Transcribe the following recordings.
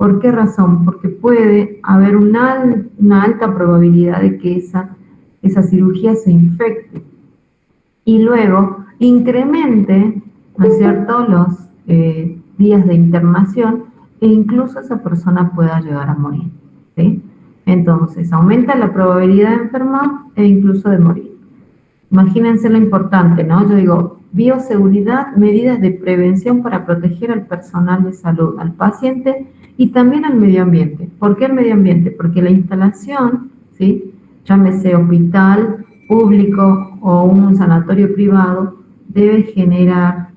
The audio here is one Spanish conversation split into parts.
¿Por qué razón? Porque puede haber una alta probabilidad de que esa cirugía se infecte y luego incremente, ¿no es cierto?, los días de internación e incluso esa persona pueda llegar a morir, ¿sí? Entonces, aumenta la probabilidad de enfermar e incluso de morir. Imagínense lo importante, ¿no? Yo digo, bioseguridad, medidas de prevención para proteger al personal de salud, al paciente y también al medio ambiente. ¿Por qué el medio ambiente? Porque la instalación, ¿sí?, llámese hospital público o un sanatorio privado, debe generar,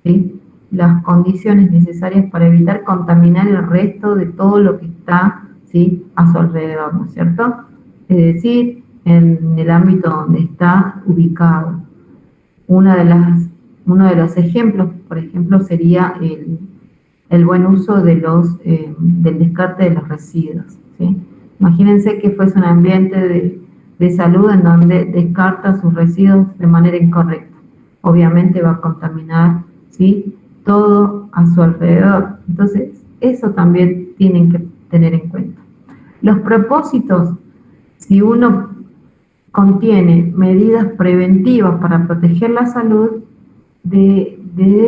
¿sí?, las condiciones necesarias para evitar contaminar el resto de todo lo que está, ¿sí?, a su alrededor, ¿no es cierto? Es decir, en el ámbito donde está ubicado. Uno de los ejemplos, por ejemplo, sería el buen uso de del descarte de los residuos, ¿sí? Imagínense que fuese un ambiente de salud en donde descarta sus residuos de manera incorrecta. Obviamente va a contaminar, ¿sí?, todo a su alrededor. Entonces, eso también tienen que tener en cuenta. Los propósitos, si uno contiene medidas preventivas para proteger la salud, de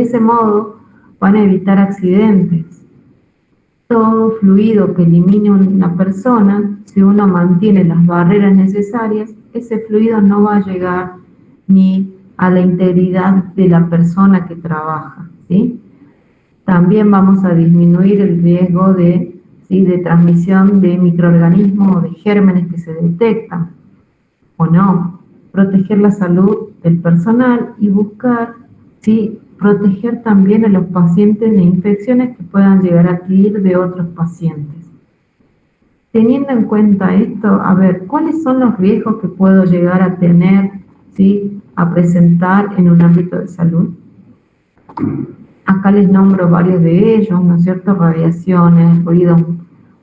ese modo van a evitar accidentes. Todo fluido que elimine una persona, si uno mantiene las barreras necesarias, ese fluido no va a llegar ni a la integridad de la persona que trabaja, ¿sí? También vamos a disminuir el riesgo de transmisión de microorganismos o de gérmenes que se detectan o no, proteger la salud del personal y buscar, ¿sí?, proteger también a los pacientes de infecciones que puedan llegar a adquirir de otros pacientes. Teniendo en cuenta esto, a ver, ¿cuáles son los riesgos que puedo llegar a tener, ¿sí?, a presentar en un ámbito de salud? Acá les nombro varios de ellos, ¿no es cierto? Radiaciones, ruidos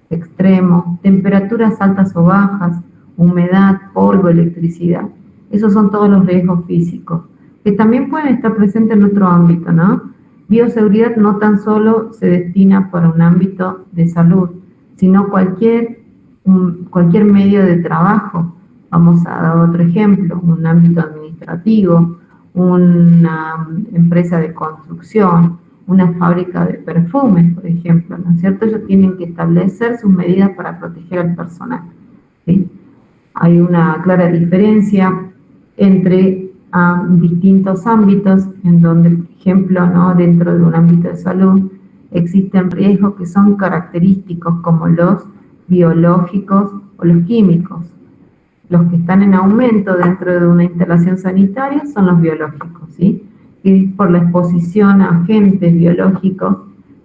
extremos, temperaturas altas o bajas, humedad, polvo, electricidad. Esos son todos los riesgos físicos, que también pueden estar presentes en otro ámbito, ¿no? Bioseguridad no tan solo se destina para un ámbito de salud, sino cualquier medio de trabajo. Vamos a dar otro ejemplo, un ámbito administrativo, una empresa de construcción, una fábrica de perfumes, por ejemplo, ¿no es cierto? Ellos tienen que establecer sus medidas para proteger al personal, ¿sí? Hay una clara diferencia entre distintos ámbitos en donde, por ejemplo, ¿no?, dentro de un ámbito de salud existen riesgos que son característicos como los biológicos o los químicos. Los que están en aumento dentro de una instalación sanitaria son los biológicos, ¿sí?, y por la exposición a agentes biológicos,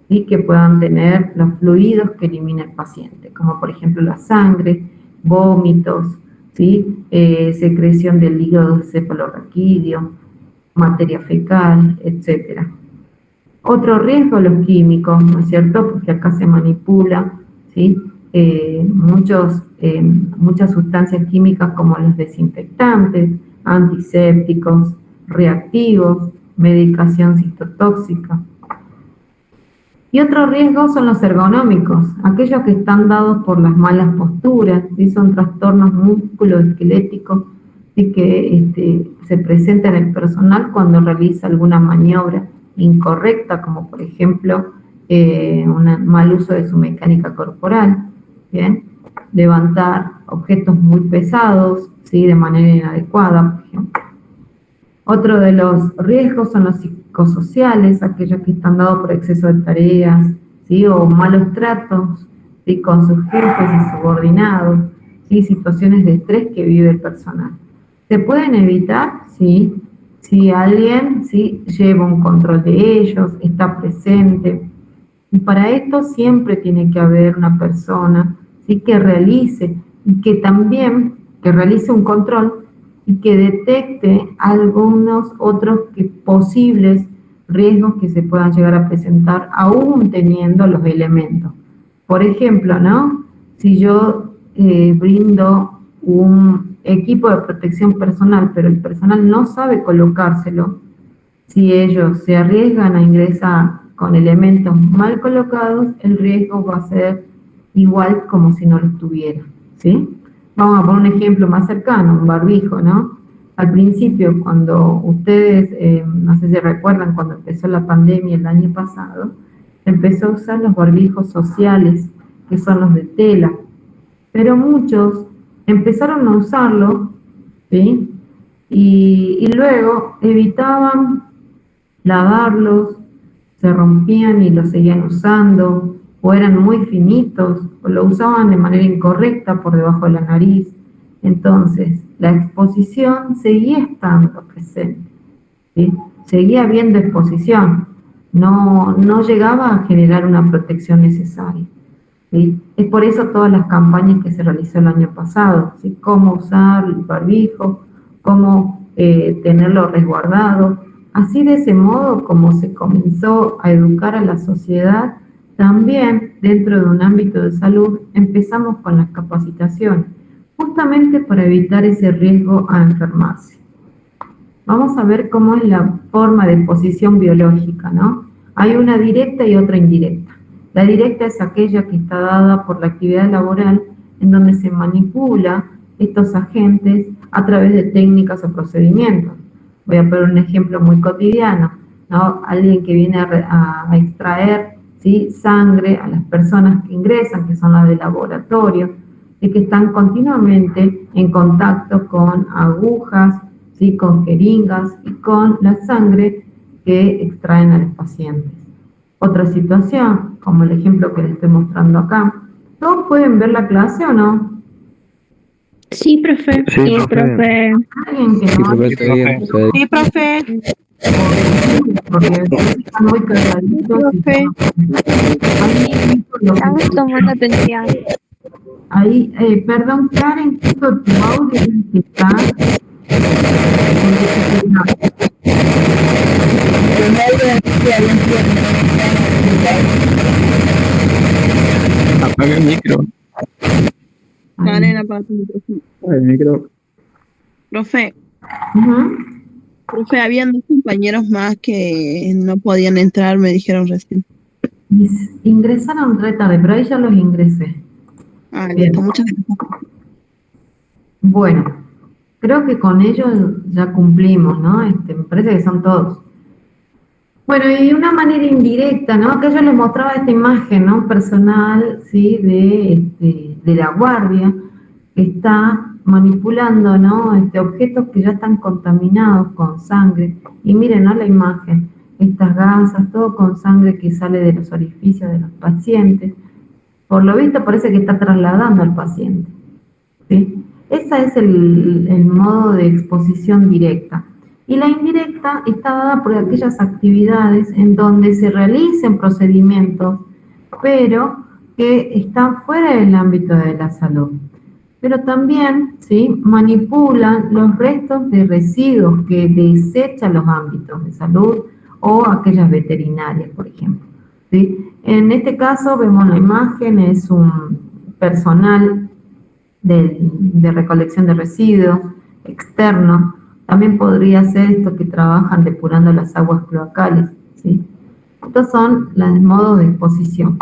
¿sí?, que puedan tener los fluidos que elimina el paciente, como por ejemplo la sangre, vómitos, ¿sí?, secreción del hígado cefalorraquídeo, materia fecal, etc. Otro riesgo, los químicos, ¿no es cierto?, porque acá se manipula, ¿sí?, muchas sustancias químicas como los desinfectantes, antisépticos, reactivos, medicación citotóxica. Y otro riesgo son los ergonómicos, aquellos que están dados por las malas posturas, ¿sí?, son trastornos musculoesqueléticos, ¿sí?, que se presentan en el personal cuando realiza alguna maniobra incorrecta, como por ejemplo un mal uso de su mecánica corporal, ¿bien?, levantar objetos muy pesados, ¿sí?, de manera inadecuada, por ejemplo. Otro de los riesgos son los psicosociales, aquellos que están dados por exceso de tareas, ¿sí?, o malos tratos, ¿sí?, con sus jefes y subordinados, ¿sí?, situaciones de estrés que vive el personal. ¿Se pueden evitar? Sí, si alguien, ¿sí?, lleva un control de ellos, está presente. Y para esto siempre tiene que haber una persona, ¿sí?, que realice un control y que detecte algunos otros posibles riesgos que se puedan llegar a presentar aún teniendo los elementos. Por ejemplo, ¿no?, si yo brindo un equipo de protección personal, pero el personal no sabe colocárselo, si ellos se arriesgan a ingresar con elementos mal colocados, el riesgo va a ser igual como si no lo estuviera, ¿sí? Vamos a poner un ejemplo más cercano, un barbijo, ¿no? Al principio, cuando ustedes, no sé si recuerdan, cuando empezó la pandemia el año pasado, empezó a usar los barbijos sociales, que son los de tela, pero muchos empezaron a usarlo, ¿sí? Y luego evitaban lavarlos, se rompían y los seguían usando, o eran muy finitos, o lo usaban de manera incorrecta por debajo de la nariz. Entonces, la exposición seguía estando presente, ¿sí? Seguía habiendo exposición, no llegaba a generar una protección necesaria, ¿sí? Es por eso todas las campañas que se realizó el año pasado, ¿sí? Cómo usar el barbijo, cómo tenerlo resguardado. Así, de ese modo, como se comenzó a educar a la sociedad, también dentro de un ámbito de salud empezamos con las capacitaciones, justamente para evitar ese riesgo a enfermarse. Vamos a ver cómo es la forma de exposición biológica, ¿no? Hay una directa y otra indirecta. La directa es aquella que está dada por la actividad laboral, en donde se manipula estos agentes a través de técnicas o procedimientos. Voy a poner un ejemplo muy cotidiano, ¿no? Alguien que viene a extraer, ¿sí?, sangre a las personas que ingresan, que son las de laboratorio, y que están continuamente en contacto con agujas, ¿sí?, con jeringas y con la sangre que extraen a los pacientes. Otra situación, como el ejemplo que les estoy mostrando acá. ¿Todos pueden ver la clase o no? Sí, profe. Sí, profe. ¿Alguien que no? Sí, profe. Porque están muy calladitos. Profe. Estamos tomando atención. Ahí, perdón, Karen, justo tu audio es el que está. Apaga el micro. Karen, apaga tu micrófono. El micro. Profe, Ujú. profe, habían 2 compañeros más que no podían entrar, me dijeron recién. Ingresaron re tarde, pero ahí ya los ingresé. Ah, Bien. listo, muchas gracias. Bueno, creo que con ellos ya cumplimos, ¿no? Me parece que son todos. Bueno, y de una manera indirecta, ¿no? Que yo les mostraba esta imagen, ¿no?, personal, ¿sí?, de la guardia, que está manipulando, ¿no?, objetos que ya están contaminados con sangre. Y miren, ¿no?, la imagen, estas gasas, todo con sangre que sale de los orificios de los pacientes. Por lo visto parece que está trasladando al paciente, ¿sí? Ese es el modo de exposición directa. Y la indirecta está dada por aquellas actividades en donde se realicen procedimientos, pero que están fuera del ámbito de la salud. Pero también, ¿sí?, manipulan los restos de residuos que desechan los ámbitos de salud o aquellas veterinarias, por ejemplo, ¿sí? En este caso vemos la imagen, es un personal de recolección de residuos externo. También podría ser estos que trabajan depurando las aguas cloacales, ¿sí? Estos son los modos de exposición.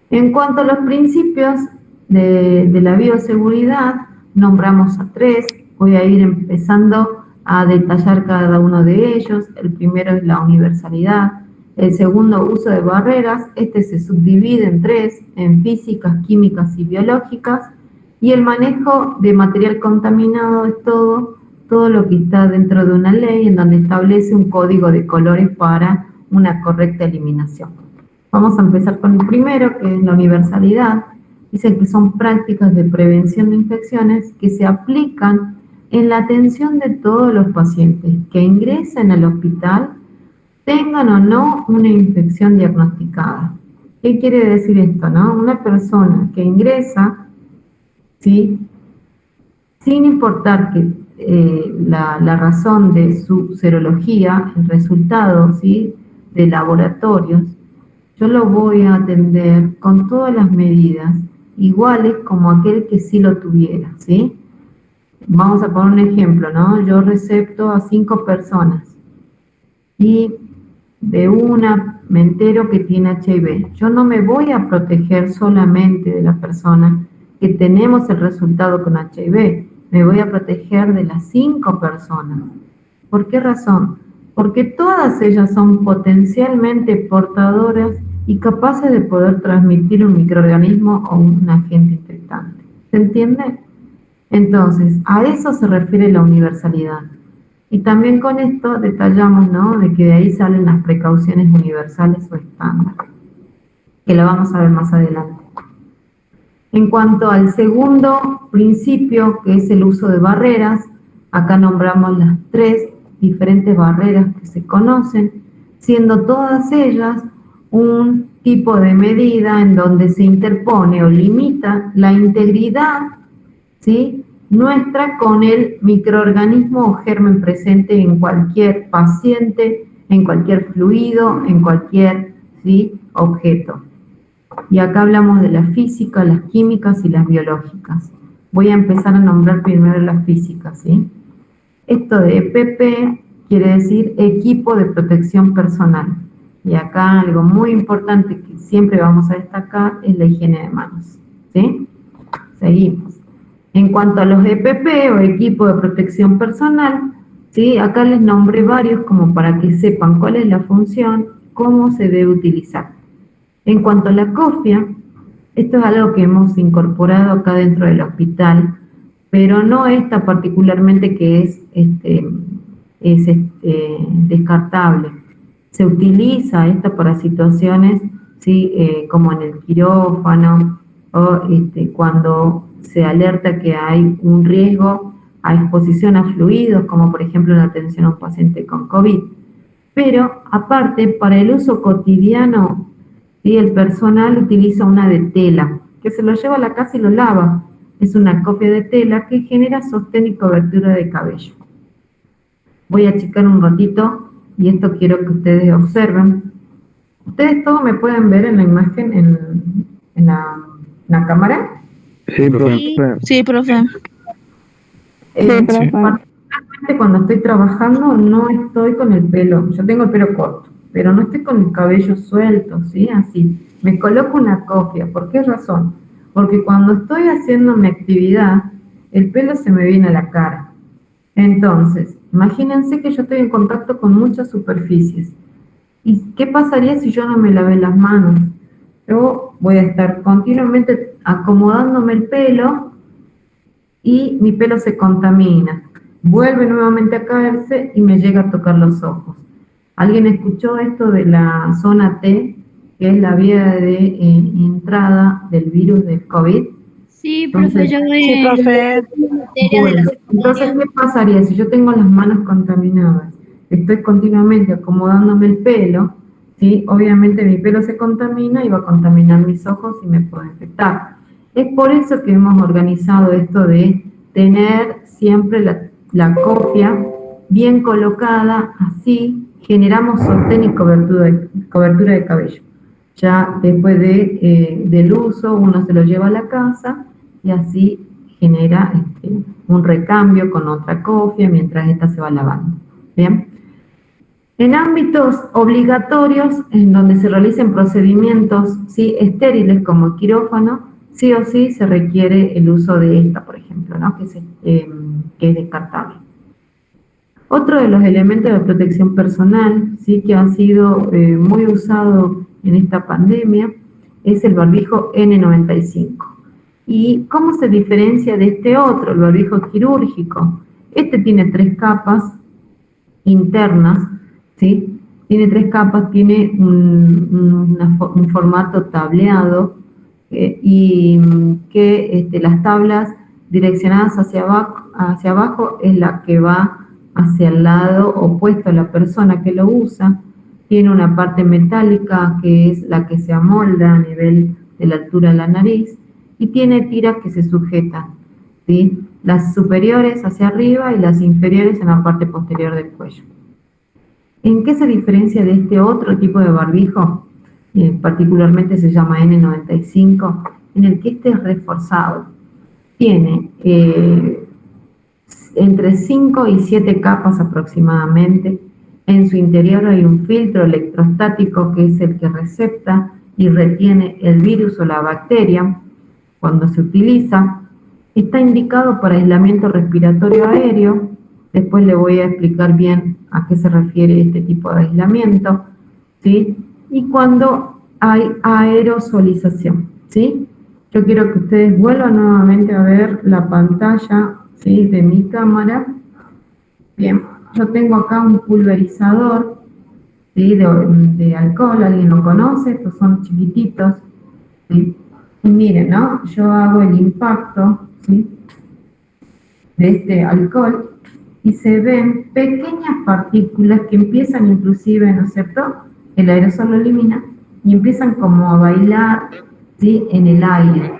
En cuanto a los principios de la bioseguridad, nombramos a 3. Voy a ir empezando a detallar cada uno de ellos. El primero es la universalidad. El segundo, uso de barreras. Este se subdivide en 3, en físicas, químicas y biológicas. Y el manejo de material contaminado es todo lo que está dentro de una ley en donde establece un código de colores para una correcta eliminación. Vamos a empezar con el primero, que es la universalidad. Dice que son prácticas de prevención de infecciones que se aplican en la atención de todos los pacientes que ingresen al hospital, tengan o no una infección diagnosticada. ¿Qué quiere decir esto, no? Una persona que ingresa, ¿sí?, sin importar que la razón de su serología, el resultado, ¿sí?, de laboratorios, yo lo voy a atender con todas las medidas iguales como aquel que sí lo tuviera, ¿sí? Vamos a poner un ejemplo, ¿no? Yo recepto a 5 personas y de una me entero que tiene HIV. Yo no me voy a proteger solamente de la persona que tenemos el resultado con HIV, me voy a proteger de las 5 personas. ¿Por qué razón? Porque todas ellas son potencialmente portadoras y capaces de poder transmitir un microorganismo o un agente infectante. ¿Se entiende? Entonces, a eso se refiere la universalidad. Y también con esto detallamos, ¿no?, de que de ahí salen las precauciones universales o estándar, que lo vamos a ver más adelante. En cuanto al segundo principio, que es el uso de barreras, acá nombramos las 3 diferentes barreras que se conocen, siendo todas ellas un tipo de medida en donde se interpone o limita la integridad, ¿sí?, nuestra con el microorganismo o germen presente en cualquier paciente, en cualquier fluido, en cualquier, ¿sí?, objeto. Y acá hablamos de la física, las químicas y las biológicas. Voy a empezar a nombrar primero las físicas, ¿sí? Esto de EPP quiere decir equipo de protección personal. Y acá algo muy importante que siempre vamos a destacar es la higiene de manos, ¿sí? Seguimos. En cuanto a los EPP o equipo de protección personal, ¿sí?, acá les nombré varios como para que sepan cuál es la función, cómo se debe utilizar. En cuanto a la cofia, esto es algo que hemos incorporado acá dentro del hospital, pero no esta particularmente que es descartable. Se utiliza esta para situaciones, ¿sí?, como en el quirófano o cuando se alerta que hay un riesgo a exposición a fluidos, como por ejemplo la atención a un paciente con COVID. Pero aparte, para el uso cotidiano, ¿sí?, el personal utiliza una de tela, que se lo lleva a la casa y lo lava. Es una cofia de tela que genera sostén y cobertura de cabello. Voy a achicar un ratito y esto quiero que ustedes observen. ¿Ustedes todos me pueden ver en la imagen, en la cámara? Sí, profe. Sí, profe. Particularmente cuando estoy trabajando no estoy con el pelo, yo tengo el pelo corto, pero no estoy con el cabello suelto, ¿sí? Así, me coloco una cofia. ¿Por qué razón? Porque cuando estoy haciendo mi actividad, el pelo se me viene a la cara. Entonces, imagínense que yo estoy en contacto con muchas superficies. ¿Y qué pasaría si yo no me lavé las manos? Yo voy a estar continuamente acomodándome el pelo y mi pelo se contamina. Vuelve nuevamente a caerse y me llega a tocar los ojos. ¿Alguien escuchó esto de la zona T, que es la vía de entrada del virus del COVID? Sí, profe, yo Sí, profe. Bueno, entonces, ¿qué pasaría si yo tengo las manos contaminadas? Estoy continuamente acomodándome el pelo, ¿sí? Obviamente mi pelo se contamina y va a contaminar mis ojos y me puedo infectar. Es por eso que hemos organizado esto de tener siempre la cofia bien colocada, así generamos sostén y cobertura de cabello. Ya después del uso uno se lo lleva a la casa y así genera un recambio con otra cofia mientras esta se va lavando. ¿Bien? En ámbitos obligatorios, en donde se realicen procedimientos, ¿sí?, estériles como el quirófano, sí o sí se requiere el uso de esta, por ejemplo, ¿no?, que es descartable. Otro de los elementos de protección personal, ¿sí?, que ha sido muy usado en esta pandemia, es el barbijo N95. ¿Y cómo se diferencia de este otro, el barbijo quirúrgico? Este tiene 3 capas internas, ¿sí? Tiene 3 capas, tiene un formato tableado y que las tablas direccionadas hacia abajo es la que va hacia el lado opuesto a la persona que lo usa. Tiene una parte metálica que es la que se amolda a nivel de la altura de la nariz y tiene tiras que se sujetan, ¿sí?, las superiores hacia arriba y las inferiores en la parte posterior del cuello. ¿En qué se diferencia de este otro tipo de barbijo? Particularmente se llama N95, en el que este es reforzado. Tiene entre 5 y 7 capas aproximadamente En su interior hay un filtro electrostático que es el que recepta y retiene el virus o la bacteria. Cuando se utiliza, está indicado para aislamiento respiratorio aéreo. Después le voy a explicar bien a qué se refiere este tipo de aislamiento, ¿sí? Y cuando hay aerosolización, ¿sí? Yo quiero que ustedes vuelvan nuevamente a ver la pantalla, ¿sí?, de mi cámara. Bien, yo tengo acá un pulverizador, ¿sí?, de alcohol. ¿Alguien lo conoce? Estos son chiquititos, ¿sí? Y miren, ¿no? Yo hago el impacto, ¿sí?, de este alcohol y se ven pequeñas partículas que empiezan inclusive, ¿no es cierto?, el aerosol lo elimina y empiezan como a bailar, ¿sí?, en el aire.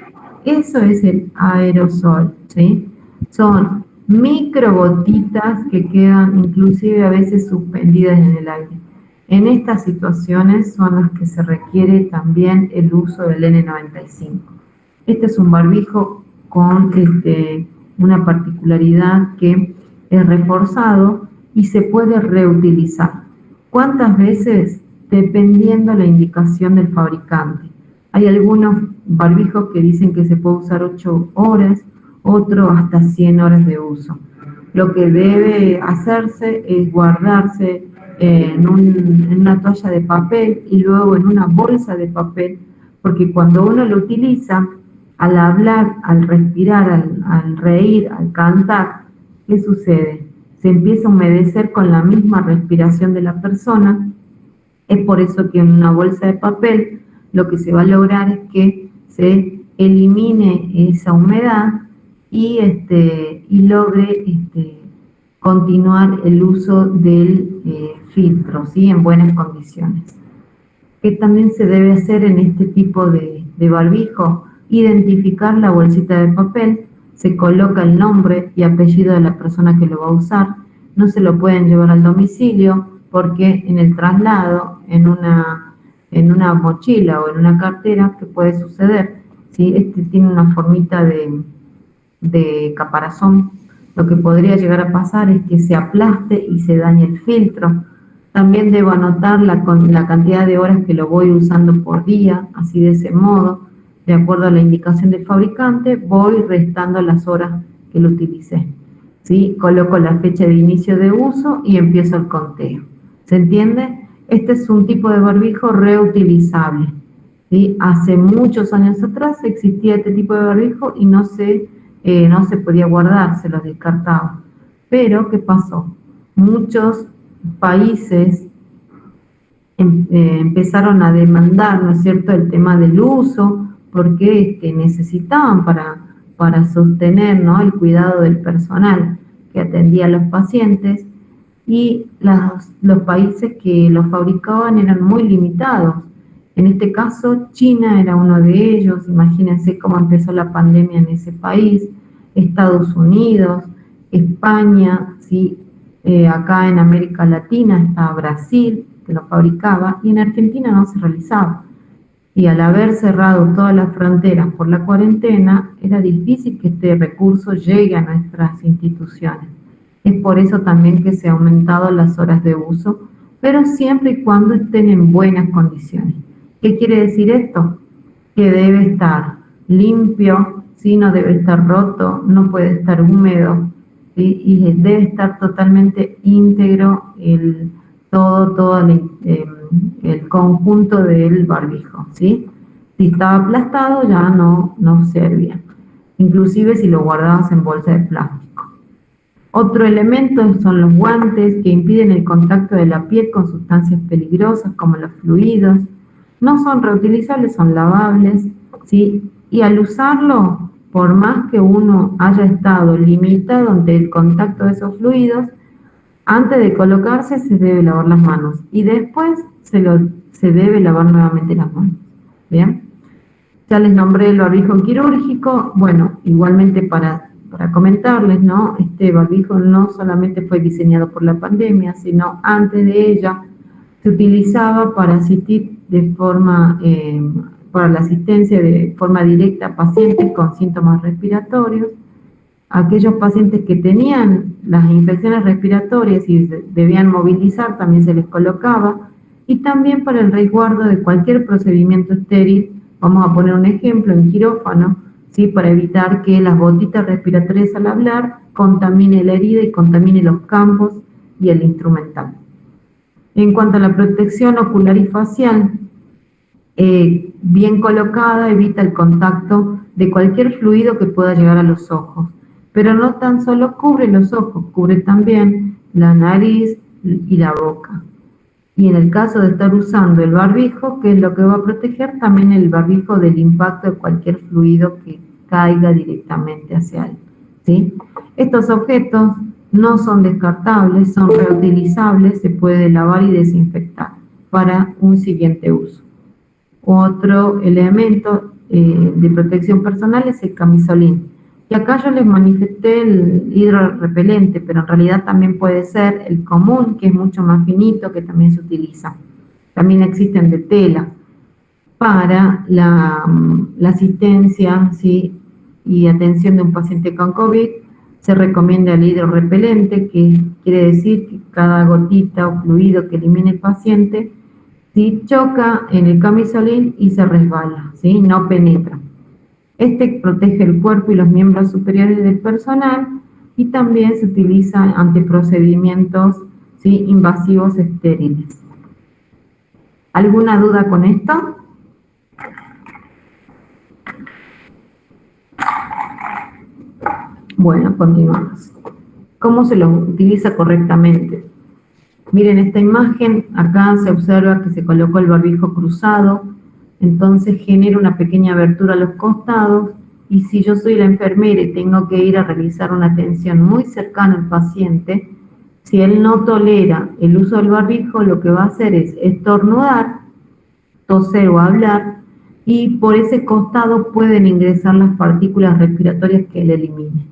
Eso es el aerosol, ¿sí? Son microgotitas que quedan inclusive a veces suspendidas en el aire. En estas situaciones son las que se requiere también el uso del N95. Este es un barbijo con una particularidad que es reforzado y se puede reutilizar. ¿Cuántas veces? Dependiendo la indicación del fabricante. Hay algunos barbijos que dicen que se puede usar 8 horas, otros hasta 100 horas de uso. Lo que debe hacerse es guardarse en una toalla de papel y luego en una bolsa de papel, porque cuando uno lo utiliza, al hablar, al respirar, al reír, al cantar, ¿qué sucede? Se empieza a humedecer con la misma respiración de la persona. Es por eso que en una bolsa de papel lo que se va a lograr es que se elimine esa humedad y logre continuar el uso del filtro, ¿sí?, en buenas condiciones. ¿Qué también se debe hacer en este tipo de barbijo? Identificar la bolsita de papel, se coloca el nombre y apellido de la persona que lo va a usar. No se lo pueden llevar al domicilio porque en el traslado, en una mochila o en una cartera, ¿qué puede suceder? ¿Sí? Tiene una formita de caparazón. Lo que podría llegar a pasar es que se aplaste y se dañe el filtro. También debo anotar la cantidad de horas que lo voy usando por día, así de ese modo, de acuerdo a la indicación del fabricante, voy restando las horas que lo utilicé, ¿sí? Coloco la fecha de inicio de uso y empiezo el conteo. ¿Se entiende? Este es un tipo de barbijo reutilizable, ¿sí? Hace muchos años atrás existía este tipo de barbijo y no se podía guardar, se los descartaba. Pero, ¿qué pasó? Muchos países empezaron a demandar, ¿no es cierto?, el tema del uso, porque necesitaban para sostener, ¿no?, el cuidado del personal que atendía a los pacientes, y los países que los fabricaban eran muy limitados. En este caso, China era uno de ellos. Imagínense cómo empezó la pandemia en ese país. Estados Unidos, España, ¿sí? Acá en América Latina está Brasil, que lo fabricaba, y en Argentina no se realizaba. Y al haber cerrado todas las fronteras por la cuarentena, era difícil que este recurso llegue a nuestras instituciones. Es por eso también que se han aumentado las horas de uso, pero siempre y cuando estén en buenas condiciones. ¿Qué quiere decir esto? Que debe estar limpio, ¿sí? No debe estar roto, no puede estar húmedo, ¿sí? Y debe estar totalmente íntegro todo el conjunto del barbijo, ¿sí? Si estaba aplastado ya no servía, inclusive si lo guardabas en bolsa de plástico. Otro elemento son los guantes, que impiden el contacto de la piel con sustancias peligrosas como los fluidos. No son reutilizables, son lavables, ¿sí? Y al usarlo, por más que uno haya estado limitado ante el contacto de esos fluidos, antes de colocarse se debe lavar las manos y después se debe lavar nuevamente las manos. ¿Bien? Ya les nombré el barbijo quirúrgico. Bueno, igualmente para comentarles, ¿no? Este barbijo no solamente fue diseñado por la pandemia, sino antes de ella se utilizaba para asistir para la asistencia de forma directa a pacientes con síntomas respiratorios. aquellos pacientes que tenían las infecciones respiratorias y debían movilizar, también se les colocaba, y también para el resguardo de cualquier procedimiento estéril. Vamos a poner un ejemplo en quirófano, ¿sí? Para evitar que las gotitas respiratorias al hablar contamine la herida y contamine los campos y el instrumental. En cuanto a la protección ocular y facial, bien colocada evita el contacto de cualquier fluido que pueda llegar a los ojos, pero no tan solo cubre los ojos, cubre también la nariz y la boca. Y en el caso de estar usando el barbijo, ¿qué es lo que va a proteger? También el barbijo del impacto de cualquier fluido que caiga directamente hacia él, ¿sí? Estos objetos no son descartables, son reutilizables, se puede lavar y desinfectar para un siguiente uso. Otro elemento de protección personal es el camisolín. Y acá yo les manifesté el hidrorrepelente, pero en realidad también puede ser el común, que es mucho más finito, que también se utiliza. También existen de tela. Para la asistencia, ¿sí?, y atención de un paciente con COVID, se recomienda el hidrorrepelente, que quiere decir que cada gotita o fluido que elimine el paciente, ¿sí?, choca en el camisolín y se resbala, ¿sí?, no penetra. Este protege el cuerpo y los miembros superiores del personal y también se utiliza ante procedimientos, ¿sí?, invasivos estériles. ¿Alguna duda con esto? Bueno, continuamos. ¿Cómo se los utiliza correctamente? Miren esta imagen, acá se observa que se colocó el barbijo cruzado, entonces genera una pequeña abertura a los costados, y si yo soy la enfermera y tengo que ir a realizar una atención muy cercana al paciente, si él no tolera el uso del barbijo, lo que va a hacer es estornudar, toser o hablar, y por ese costado pueden ingresar las partículas respiratorias que él elimine.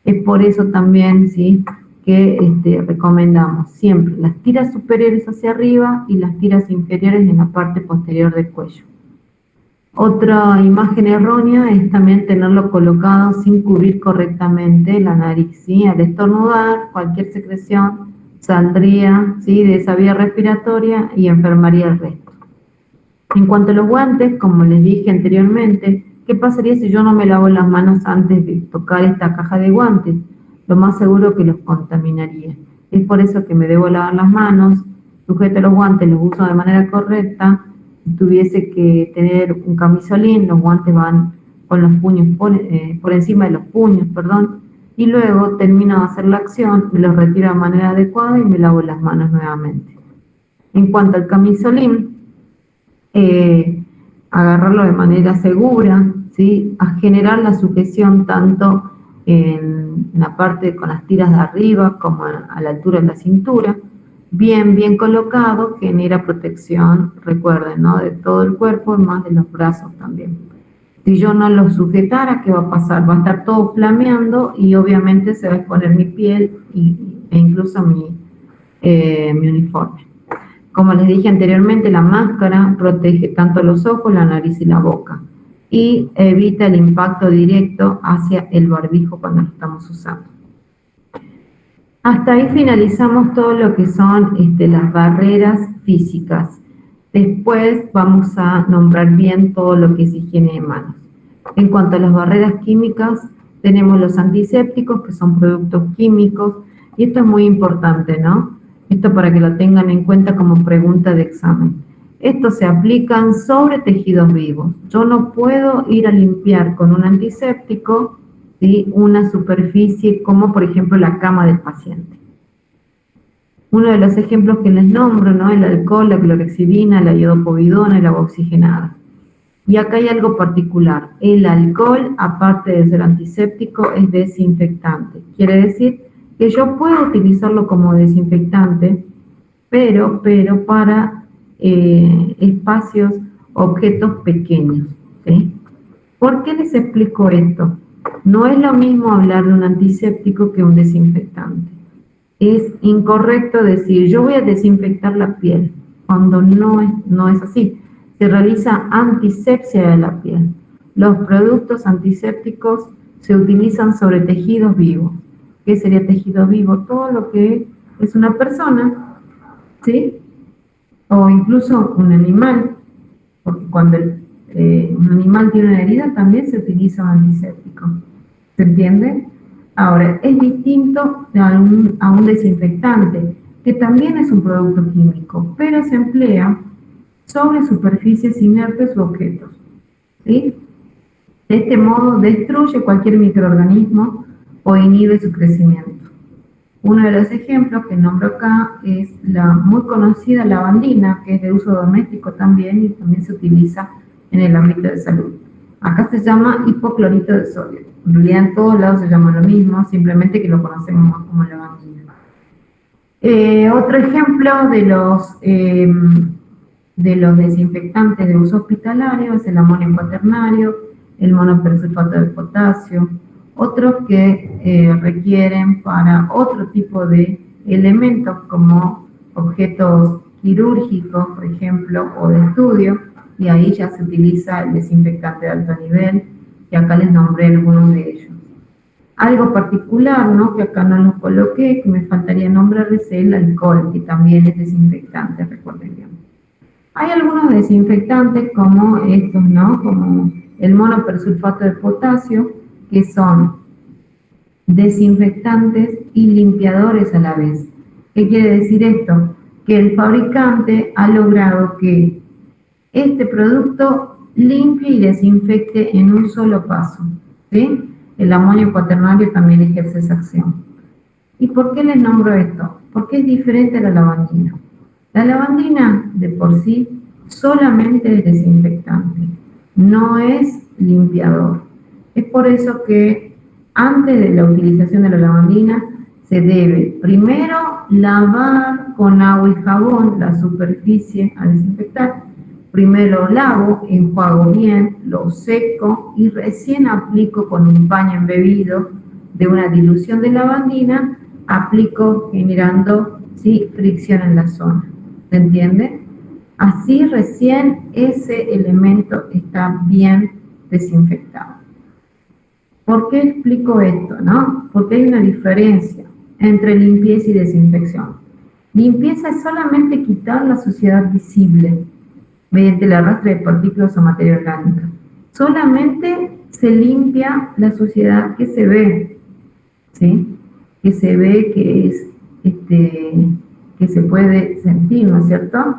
Es por eso también, ¿sí?, que recomendamos siempre las tiras superiores hacia arriba y las tiras inferiores en la parte posterior del cuello. Otra imagen errónea es también tenerlo colocado sin cubrir correctamente la nariz, ¿sí? Al estornudar, cualquier secreción saldría, ¿sí?, de esa vía respiratoria y enfermaría el resto. En cuanto a los guantes, como les dije anteriormente, ¿qué pasaría si yo no me lavo las manos antes de tocar esta caja de guantes? Lo más seguro que los contaminaría. Es por eso que me debo lavar las manos, sujeto los guantes, los uso de manera correcta. Si tuviese que tener un camisolín, los guantes van con los puños por encima de los puños, y luego termino de hacer la acción, me los retiro de manera adecuada y me lavo las manos nuevamente. En cuanto al camisolín, agarrarlo de manera segura, ¿sí?, a generar la sujeción tanto en la parte con las tiras de arriba como a la altura de la cintura, bien colocado, genera protección, recuerden, ¿no?, de todo el cuerpo, más de los brazos también. Si yo no lo sujetara, ¿qué va a pasar? Va a estar todo flameando y obviamente se va a exponer mi piel e incluso mi uniforme. Como les dije anteriormente, la máscara protege tanto los ojos, la nariz y la boca, y evita el impacto directo hacia el barbijo cuando lo estamos usando. Hasta ahí finalizamos todo lo que son las barreras físicas. Después vamos a nombrar bien todo lo que es higiene de manos. En cuanto a las barreras químicas, tenemos los antisépticos, que son productos químicos, y esto es muy importante, ¿no? Esto para que lo tengan en cuenta como pregunta de examen. Estos se aplican sobre tejidos vivos. Yo no puedo ir a limpiar con un antiséptico, ¿sí?, una superficie como por ejemplo la cama del paciente. Uno de los ejemplos que les nombro, ¿no?, el alcohol, la clorexidina, la iodopovidona, el agua oxigenada. Y acá hay algo particular. El alcohol, aparte de ser antiséptico, es desinfectante. Quiere decir que yo puedo utilizarlo como desinfectante, pero para espacios, objetos pequeños, ¿sí? ¿Por qué les explico esto? No es lo mismo hablar de un antiséptico que un desinfectante. Es incorrecto decir, yo voy a desinfectar la piel, cuando no es así. Se realiza antisepsia de la piel. Los productos antisépticos se utilizan sobre tejidos vivos. ¿Qué sería tejido vivo? Todo lo que es una persona, ¿sí? O incluso un animal, porque cuando un animal tiene una herida también se utiliza un antiséptico. ¿Se entiende? Ahora, es distinto a un desinfectante, que también es un producto químico, pero se emplea sobre superficies inertes u objetos, ¿sí? De este modo destruye cualquier microorganismo o inhibe su crecimiento. Uno de los ejemplos que nombro acá es la muy conocida lavandina, que es de uso doméstico también y también se utiliza en el ámbito de salud. Acá se llama hipoclorito de sodio. En realidad en todos lados se llama lo mismo, simplemente que lo conocemos más como lavandina. Otro ejemplo de los desinfectantes de uso hospitalario es el amonio cuaternario, el monopersulfato de potasio, otros que requieren para otro tipo de elementos como objetos quirúrgicos, por ejemplo, o de estudio, y ahí ya se utiliza el desinfectante de alto nivel, y acá les nombré algunos de ellos. Algo particular, ¿no?, que acá no los coloqué, que me faltaría nombrar, es el alcohol, que también es desinfectante, recuerden bien. Hay algunos desinfectantes como estos, ¿no?, como el monopersulfato de potasio, que son desinfectantes y limpiadores a la vez. ¿Qué quiere decir esto? Que el fabricante ha logrado que este producto limpie y desinfecte en un solo paso, ¿sí? El amonio cuaternario también ejerce esa acción. ¿Y por qué les nombro esto? Porque es diferente a la lavandina. La lavandina, de por sí, solamente es desinfectante, no es limpiador. Es por eso que antes de la utilización de la lavandina se debe primero lavar con agua y jabón la superficie a desinfectar. Primero lavo, enjuago bien, lo seco y recién aplico con un paño embebido de una dilución de lavandina, aplico generando, ¿sí?, fricción en la zona. ¿Se entiende? Así recién ese elemento está bien desinfectado. ¿Por qué explico esto, no? Porque hay una diferencia entre limpieza y desinfección. Limpieza es solamente quitar la suciedad visible mediante el arrastre de partículas o materia orgánica. Solamente se limpia la suciedad que se ve, ¿sí? Que se ve, que es, que se puede sentir, ¿no es cierto?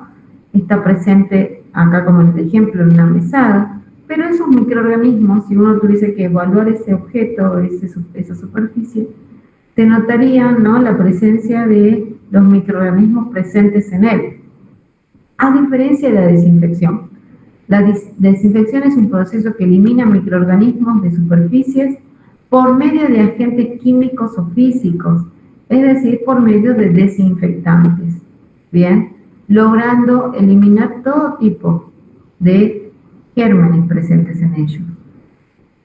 Está presente acá como en el ejemplo en una mesada, pero esos microorganismos, si uno tuviese que evaluar ese objeto, esa superficie, se notaría, ¿no?, la presencia de los microorganismos presentes en él. A diferencia de la desinfección. La desinfección es un proceso que elimina microorganismos de superficies por medio de agentes químicos o físicos, es decir, por medio de desinfectantes. Bien, logrando eliminar todo tipo de gérmenes presentes en ellos.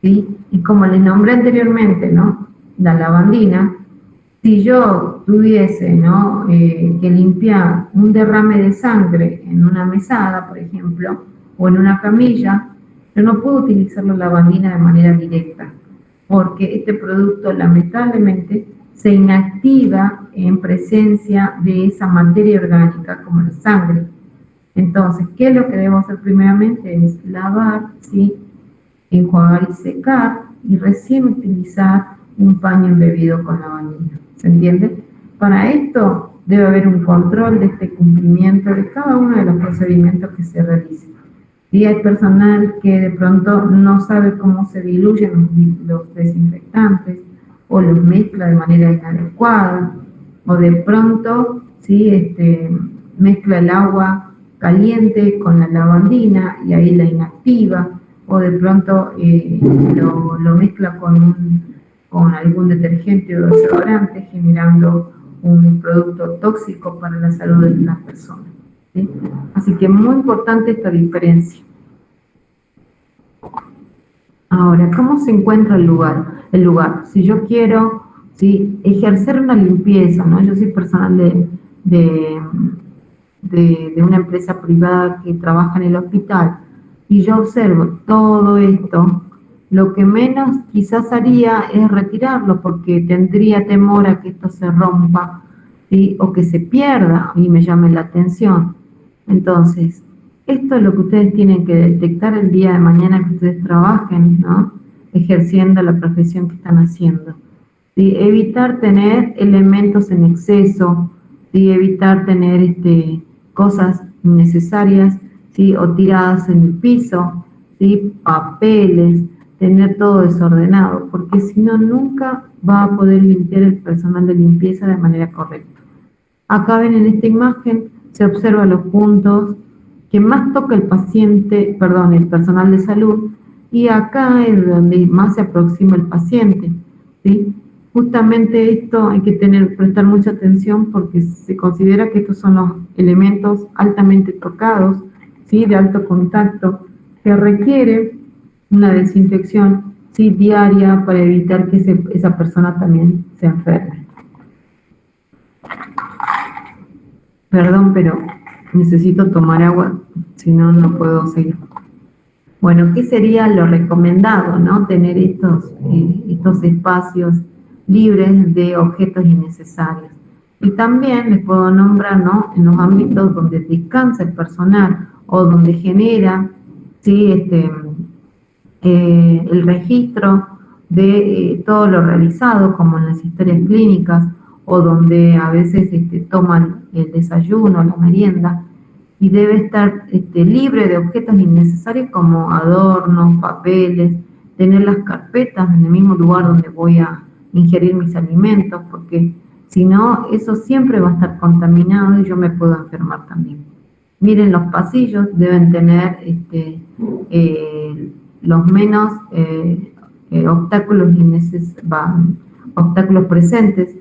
¿Sí? Y como les nombré anteriormente, ¿no?, la lavandina, si yo tuviese, ¿no?, que limpiar un derrame de sangre en una mesada, por ejemplo, o en una camilla, yo no puedo utilizar la lavandina de manera directa, porque este producto lamentablemente se inactiva en presencia de esa materia orgánica como la sangre. Entonces, ¿qué es lo que debo hacer primeramente? Es lavar, ¿sí?, enjuagar y secar, y recién utilizar un paño embebido con lavandina. ¿Se entiende? Para esto debe haber un control de este cumplimiento de cada uno de los procedimientos que se realicen. Y hay personal que de pronto no sabe cómo se diluyen los desinfectantes, o los mezcla de manera inadecuada, o de pronto, ¿sí?, mezcla el agua caliente con la lavandina y ahí la inactiva, o de pronto lo mezcla con algún detergente o desodorante, generando un producto tóxico para la salud de las personas, ¿sí? Así que muy importante esta diferencia. Ahora, ¿cómo se encuentra el lugar? Si yo quiero, ¿sí?, ejercer una limpieza, ¿no? Yo soy personal de una empresa privada que trabaja en el hospital, y yo observo todo esto, lo que menos quizás haría es retirarlo porque tendría temor a que esto se rompa, ¿sí? O que se pierda y me llame la atención. Entonces, esto es lo que ustedes tienen que detectar el día de mañana que ustedes trabajen, ¿no? Ejerciendo la profesión que están haciendo. ¿Sí? Evitar tener elementos en exceso, ¿sí? Evitar tener cosas innecesarias, ¿sí? O tiradas en el piso, ¿sí? Papeles, tener todo desordenado, porque si no, nunca va a poder limpiar el personal de limpieza de manera correcta. Acá ven en esta imagen, se observan los puntos que más toca el paciente, perdón, el personal de salud, y acá es donde más se aproxima el paciente, ¿sí? Justamente esto hay que prestar mucha atención porque se considera que estos son los elementos altamente tocados, ¿sí? De alto contacto, que requiere una desinfección, ¿sí? Diaria para evitar que esa persona también se enferme. Perdón, pero necesito tomar agua, si no, no puedo seguir. Bueno, ¿qué sería lo recomendado, no? Tener estos espacios libres de objetos innecesarios. Y también les puedo nombrar, ¿no? En los ámbitos donde descansa el personal o donde genera, ¿sí? El registro de todo lo realizado, como en las historias clínicas, o donde a veces toman el desayuno, la merienda, y debe estar libre de objetos innecesarios como adornos, papeles, tener las carpetas en el mismo lugar donde voy a ingerir mis alimentos, porque si no, eso siempre va a estar contaminado y yo me puedo enfermar también. Miren, los pasillos deben tener los menos obstáculos presentes,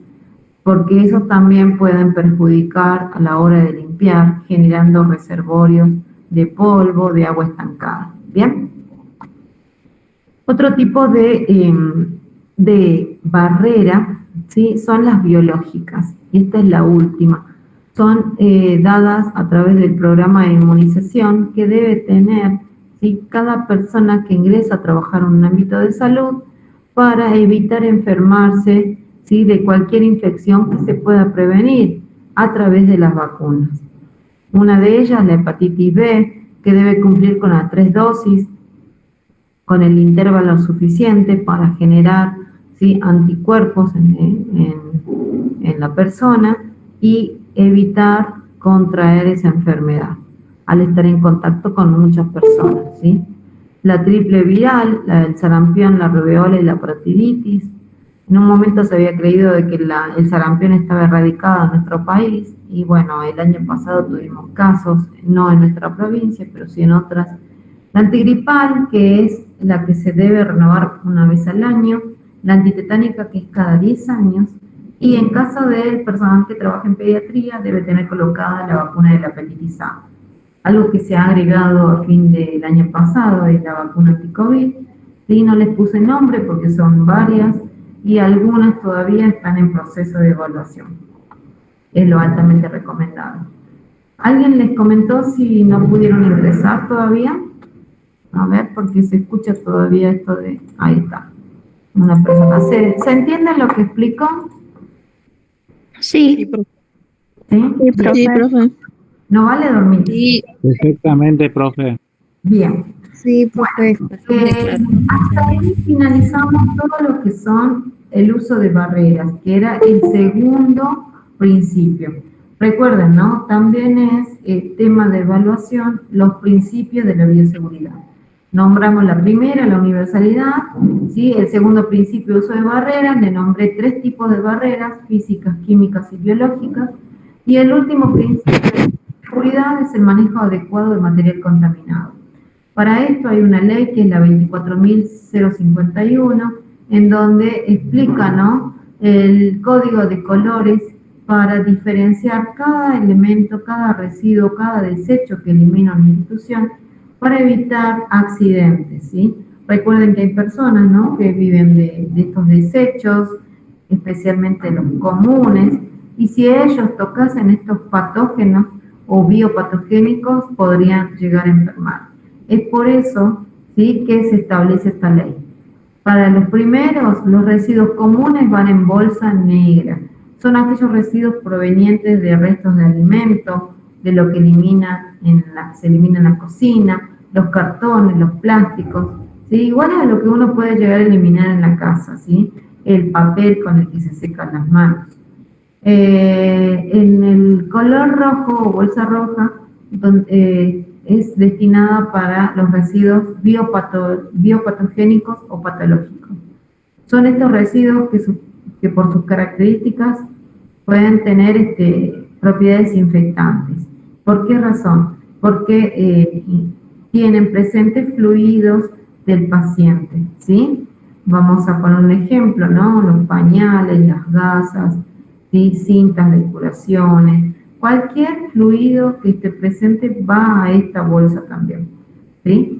porque esos también pueden perjudicar a la hora de limpiar, generando reservorios de polvo, de agua estancada. ¿Bien? Otro tipo de barrera, ¿sí? Son las biológicas, y esta es la última. Son dadas a través del programa de inmunización que debe tener, ¿sí? Cada persona que ingresa a trabajar en un ámbito de salud para evitar enfermarse, ¿sí? De cualquier infección que se pueda prevenir a través de las vacunas. Una de ellas, la hepatitis B, que debe cumplir con las 3 dosis, con el intervalo suficiente para generar, ¿sí? Anticuerpos en la persona y evitar contraer esa enfermedad al estar en contacto con muchas personas, ¿sí? La triple viral, la del sarampión, la rubeola y la proctitis. En un momento se había creído de que el sarampión estaba erradicado en nuestro país y bueno, el año pasado tuvimos casos, no en nuestra provincia, pero sí en otras. La antigripal, que es la que se debe renovar una vez al año, la antitetánica, que es cada 10 años, y en caso del personal que trabaja en pediatría, debe tener colocada la vacuna de la hepatitis A. Algo que se ha agregado a fin del año pasado es la vacuna anti-COVID. Sí, no les puse nombre porque son varias y algunas todavía están en proceso de evaluación. Es lo altamente recomendado. ¿Alguien les comentó si no pudieron ingresar todavía? A ver, porque se escucha todavía esto de... Ahí está. Una persona. ¿Se entiende lo que explico? Sí, profe. ¿Sí? sí, profe. Sí, profe. ¿No vale dormir? Sí, Perfectamente, profe. Bien. Sí, profe. Hasta ahí finalizamos todo lo que son el uso de barreras, que era el segundo principio. Recuerden, ¿no? También es el tema de evaluación, los principios de la bioseguridad. Nombramos la primera, la universalidad, ¿sí? El segundo principio, uso de barreras, le nombré 3 tipos de barreras, físicas, químicas y biológicas, y el último principio de seguridad es el manejo adecuado de material contaminado. Para esto hay una ley que es la 24.051, en donde explica, ¿no?, el código de colores para diferenciar cada elemento, cada residuo, cada desecho que elimina una institución para evitar accidentes, ¿sí? Recuerden que hay personas, ¿no?, que viven de estos desechos, especialmente los comunes, y si ellos tocasen estos patógenos o biopatogénicos podrían llegar a enfermar. Es por eso, ¿sí?, que se establece esta ley. Para los primeros, los residuos comunes van en bolsa negra. Son aquellos residuos provenientes de restos de alimentos, de lo que se elimina en la cocina, los cartones, los plásticos, ¿sí? Igual a lo que uno puede llegar a eliminar en la casa, ¿sí? El papel con el que se secan las manos. En el color rojo o bolsa roja, es destinada para los residuos biopatogénicos o patológicos. Son estos residuos que por sus características pueden tener propiedades infectantes. ¿Por qué razón? Porque tienen presentes fluidos del paciente, ¿sí? Vamos a poner un ejemplo, ¿no? Los pañales, las gasas, ¿sí? Cintas de curaciones, cualquier fluido que esté presente va a esta bolsa también, ¿sí?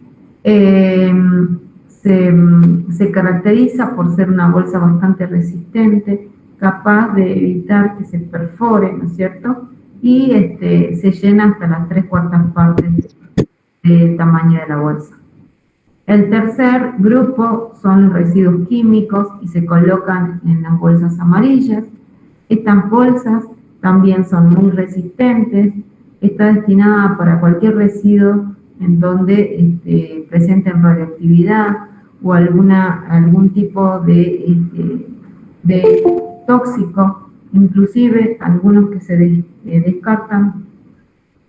Se caracteriza por ser una bolsa bastante resistente, capaz de evitar que se perfore, ¿no es cierto? Y se llena hasta las 3/4 partes del tamaño de la bolsa. El tercer grupo son los residuos químicos y se colocan en las bolsas amarillas. Estas bolsas también son muy resistentes, está destinada para cualquier residuo en donde presenten radioactividad o algún tipo de tóxico, inclusive algunos que se descartan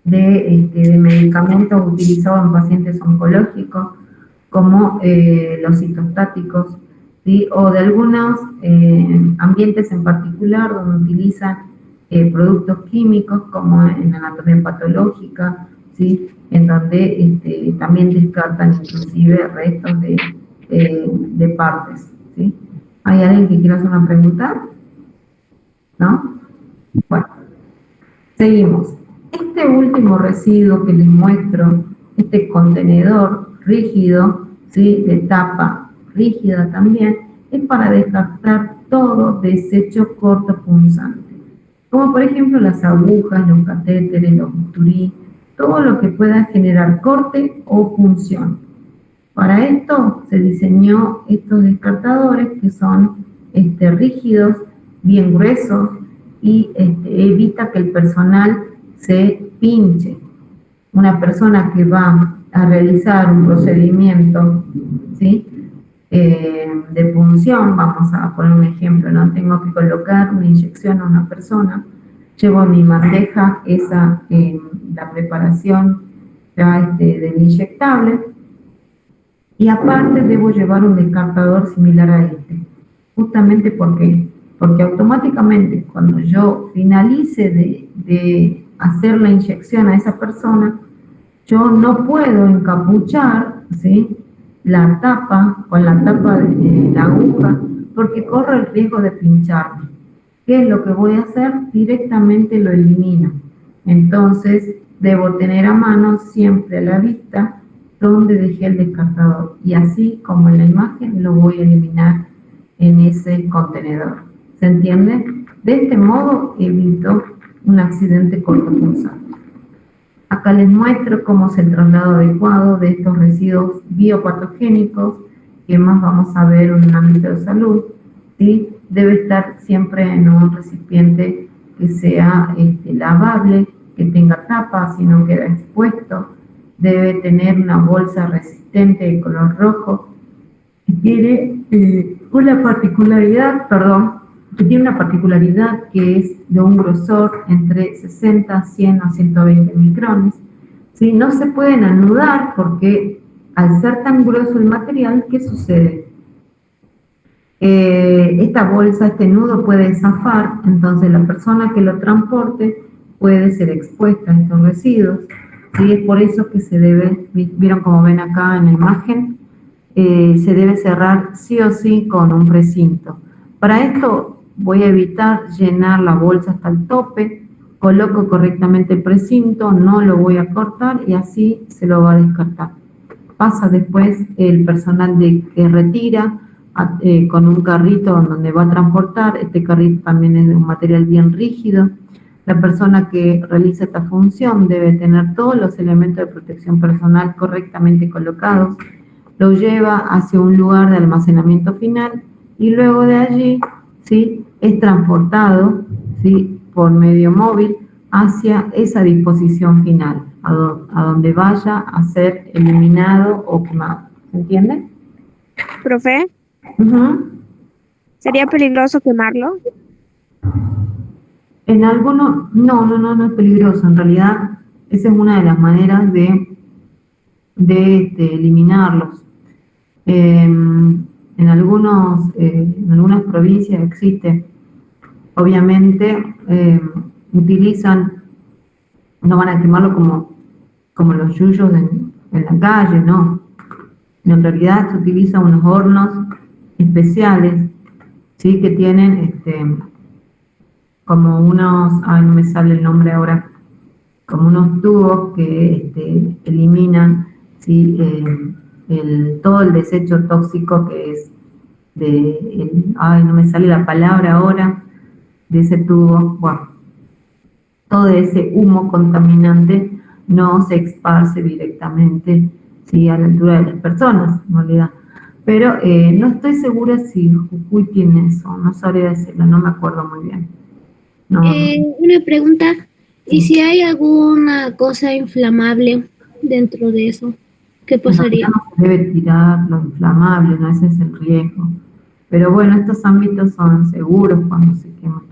de medicamentos utilizados en pacientes oncológicos, como los citostáticos, ¿sí? O de algunos ambientes en particular donde utilizan productos químicos, como en anatomía patológica, ¿sí? En donde también descartan inclusive restos de partes, ¿sí? ¿Hay alguien que quiera hacer una pregunta? ¿No? Bueno, seguimos. Este último residuo que les muestro, este contenedor rígido, ¿sí? De tapa rígida también, es para descartar todo desecho cortopunzante, como por ejemplo las agujas, los catéteres, los bisturí, todo lo que pueda generar corte o punción. Para esto se diseñó estos descartadores que son rígidos, bien gruesos, y evita que el personal se pinche. Una persona que va a realizar un procedimiento, ¿sí? De punción, vamos a poner un ejemplo, ¿no? Tengo que colocar una inyección a una persona, llevo en mi bandeja la preparación ya del inyectable, y aparte debo llevar un descartador similar a este. Justamente porque automáticamente cuando yo finalice de hacer la inyección a esa persona, yo no puedo encapuchar, ¿sí? La tapa con la tapa de la aguja, porque corro el riesgo de pincharme. ¿Qué es lo que voy a hacer? Directamente lo elimino. Entonces debo tener a mano siempre a la vista donde dejé el descartador, y así como en la imagen lo voy a eliminar en ese contenedor. ¿Se entiende? De este modo evito un accidente cortopunzante. Acá les muestro cómo es el traslado adecuado de estos residuos biopatogénicos, que más vamos a ver en un ámbito de salud, ¿sí? Debe estar siempre en un recipiente que sea lavable, que tenga tapa, si no queda expuesto. Debe tener una bolsa resistente de color rojo, que tiene una particularidad, que es de un grosor entre 60, 100 a 120 micrones. ¿Sí? No se pueden anudar porque al ser tan grueso el material, ¿qué sucede? Esta bolsa, este nudo puede zafar, entonces la persona que lo transporte puede ser expuesta a estos residuos. ¿Sí? Es por eso que se debe, vieron como ven acá en la imagen, se debe cerrar sí o sí con un precinto. Para esto voy a evitar llenar la bolsa hasta el tope, coloco correctamente el precinto, no lo voy a cortar y así se lo va a descartar. Pasa después el personal que retira con un carrito donde va a transportar. Este carrito también es de un material bien rígido. La persona que realiza esta función debe tener todos los elementos de protección personal correctamente colocados. lo lleva hacia un lugar de almacenamiento final y luego de allí, ¿sí?, es transportado, ¿sí?, por medio móvil hacia esa disposición final, a donde vaya a ser eliminado o quemado. ¿Se entiende? Profe, Ujú. ¿sería peligroso quemarlo? En algunos, no es peligroso. En realidad, esa es una de las maneras de eliminarlos. En algunas provincias existe, obviamente, utilizan, no van a quemarlo como los yuyos en la calle, no. En realidad se utilizan unos hornos especiales, ¿sí?, que tienen como unos, ay, no me sale el nombre ahora, como unos tubos que eliminan, ¿sí?, todo el desecho tóxico que es ay, no me sale la palabra ahora, de ese tubo. Bueno, todo ese humo contaminante no se esparce directamente, ¿sí?, a la altura de las personas, en realidad. Pero no estoy segura si Jujuy tiene eso, no sabría decirlo, no me acuerdo muy bien. No, Una pregunta, ¿y si hay alguna cosa inflamable dentro de eso? ¿Qué en realidad pasaría? no se debe tirar lo inflamable, no, ese es el riesgo. Pero bueno, estos ámbitos son seguros cuando se queman.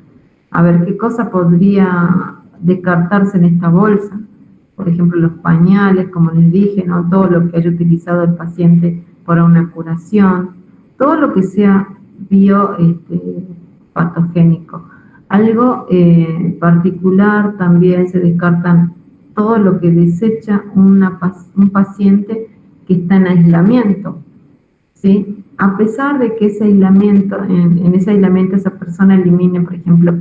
A ver, ¿qué cosa podría descartarse en esta bolsa? Por ejemplo, los pañales, como les dije, ¿no?, todo lo que haya utilizado el paciente para una curación, todo lo que sea patogénico. Algo particular también se descartan todo lo que desecha un paciente que está en aislamiento, ¿sí? A pesar de que ese aislamiento, en ese aislamiento esa persona elimine, por ejemplo,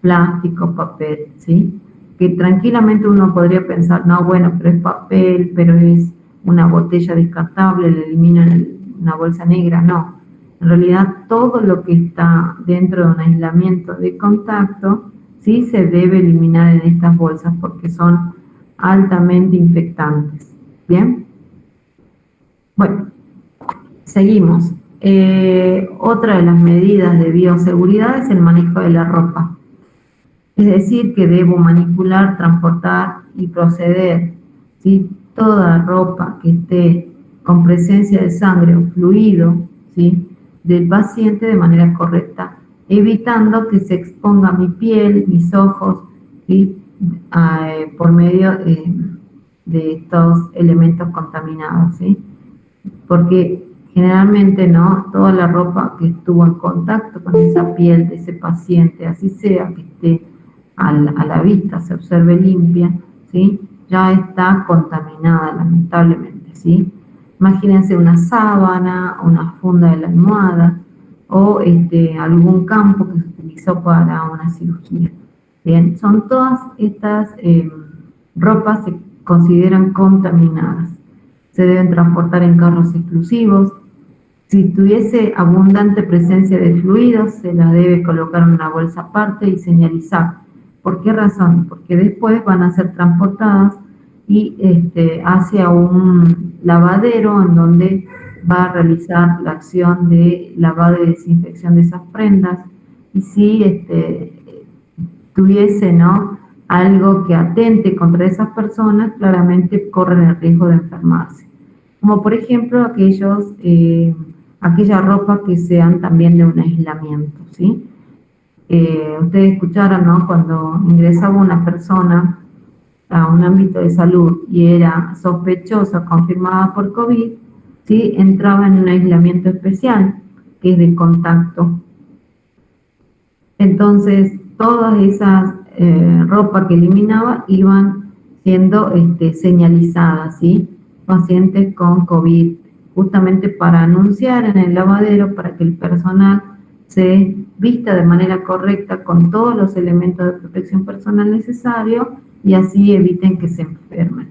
plástico, papel, ¿sí?, que tranquilamente uno podría pensar, no, bueno, pero es papel, pero es una botella descartable, le eliminan una bolsa negra, no. En realidad, todo lo que está dentro de un aislamiento de contacto, sí se debe eliminar en estas bolsas porque son altamente infectantes. ¿Bien? Bueno, seguimos. Otra de las medidas de bioseguridad es el manejo de la ropa. Es decir, que debo manipular, transportar y proceder, ¿sí?, toda ropa que esté con presencia de sangre o fluido, ¿sí?, del paciente de manera correcta, evitando que se exponga mi piel, mis ojos, ¿sí?, por medio de estos elementos contaminados, ¿sí? Porque generalmente, ¿no?, toda la ropa que estuvo en contacto con esa piel de ese paciente, así sea que esté a la vista, se observe limpia, ¿sí?, ya está contaminada, lamentablemente, ¿sí? Imagínense una sábana, una funda de la almohada o algún campo que se utilizó para una cirugía. Bien, son todas estas ropas se consideran contaminadas. Se deben transportar en carros exclusivos. Si tuviese abundante presencia de fluidos, se la debe colocar en una bolsa aparte y señalizar. ¿Por qué razón? Porque después van a ser transportadas y hacia un lavadero en donde va a realizar la acción de lavado y desinfección de esas prendas. Y si tuviese, ¿no?, algo que atente contra esas personas, claramente corren el riesgo de enfermarse. Como por ejemplo aquella ropa que sean también de un aislamiento, ¿sí? Ustedes escucharon, ¿no?, cuando ingresaba una persona a un ámbito de salud y era sospechosa, confirmada por COVID, ¿sí?, entraba en un aislamiento especial, que es de contacto. Entonces, todas esas ropa que eliminaba iban siendo señalizadas, ¿sí?, pacientes con COVID, justamente para anunciar en el lavadero, para que el personal se vista de manera correcta con todos los elementos de protección personal necesarios y así eviten que se enfermen.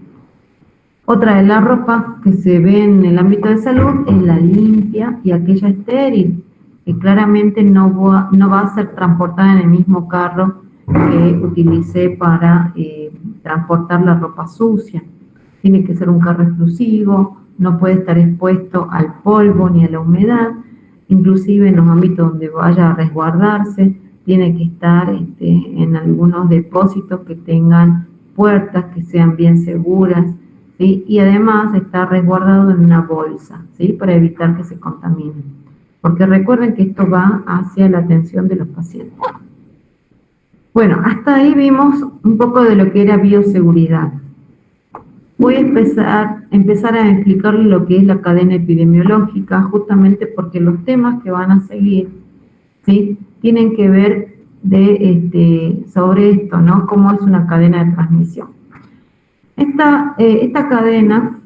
Otra de las ropas que se ve en el ámbito de salud es la limpia y aquella estéril, que claramente no va a ser transportada en el mismo carro que utilicé para transportar la ropa sucia. Tiene que ser un carro exclusivo, no puede estar expuesto al polvo ni a la humedad, inclusive en los ámbitos donde vaya a resguardarse, tiene que estar en algunos depósitos que tengan puertas, que sean bien seguras, ¿sí? Y además está resguardado en una bolsa, ¿sí? Para evitar que se contamine. Porque recuerden que esto va hacia la atención de los pacientes. Bueno, hasta ahí vimos un poco de lo que era bioseguridad. Voy a empezar a explicarles lo que es la cadena epidemiológica, justamente porque los temas que van a seguir, ¿sí? Tienen que ver sobre esto, ¿no? Cómo es una cadena de transmisión. Esta cadena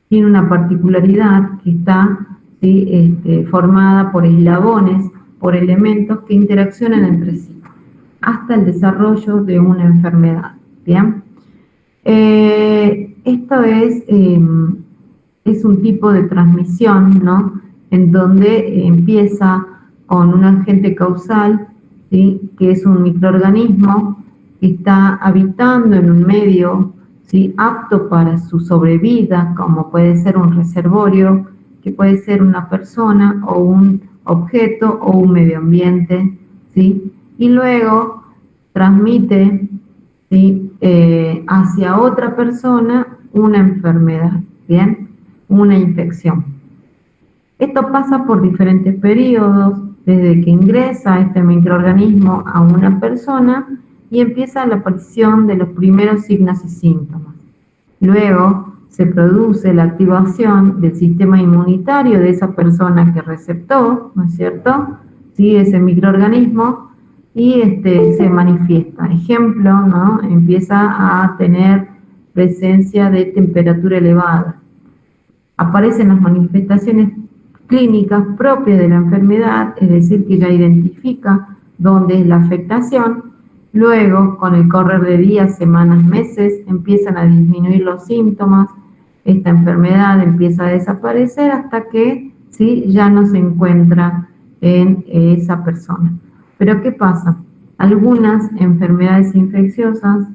tiene una particularidad que está, ¿sí? Formada por eslabones, por elementos que interaccionan entre sí, hasta el desarrollo de una enfermedad, ¿bien? Esto es un tipo de transmisión, ¿no? En donde empieza con un agente causal, ¿sí? Que es un microorganismo que está habitando en un medio, ¿sí? Apto para su sobrevida, como puede ser un reservorio, que puede ser una persona o un objeto o un medio ambiente, ¿sí? Y luego transmite, ¿sí? Hacia otra persona una enfermedad, ¿bien? Una infección. Esto pasa por diferentes periodos, desde que ingresa este microorganismo a una persona y empieza la aparición de los primeros signos y síntomas. Luego se produce la activación del sistema inmunitario de esa persona que receptó, ¿no es cierto? ¿Sí? Ese microorganismo, y se manifiesta. Ejemplo, ¿no? Empieza a tener presencia de temperatura elevada. Aparecen las manifestaciones clínicas propias de la enfermedad, es decir, que ya identifica dónde es la afectación. Luego, con el correr de días, semanas, meses, empiezan a disminuir los síntomas, esta enfermedad empieza a desaparecer hasta que, ¿sí? Ya no se encuentra en esa persona. Pero ¿qué pasa? Algunas enfermedades infecciosas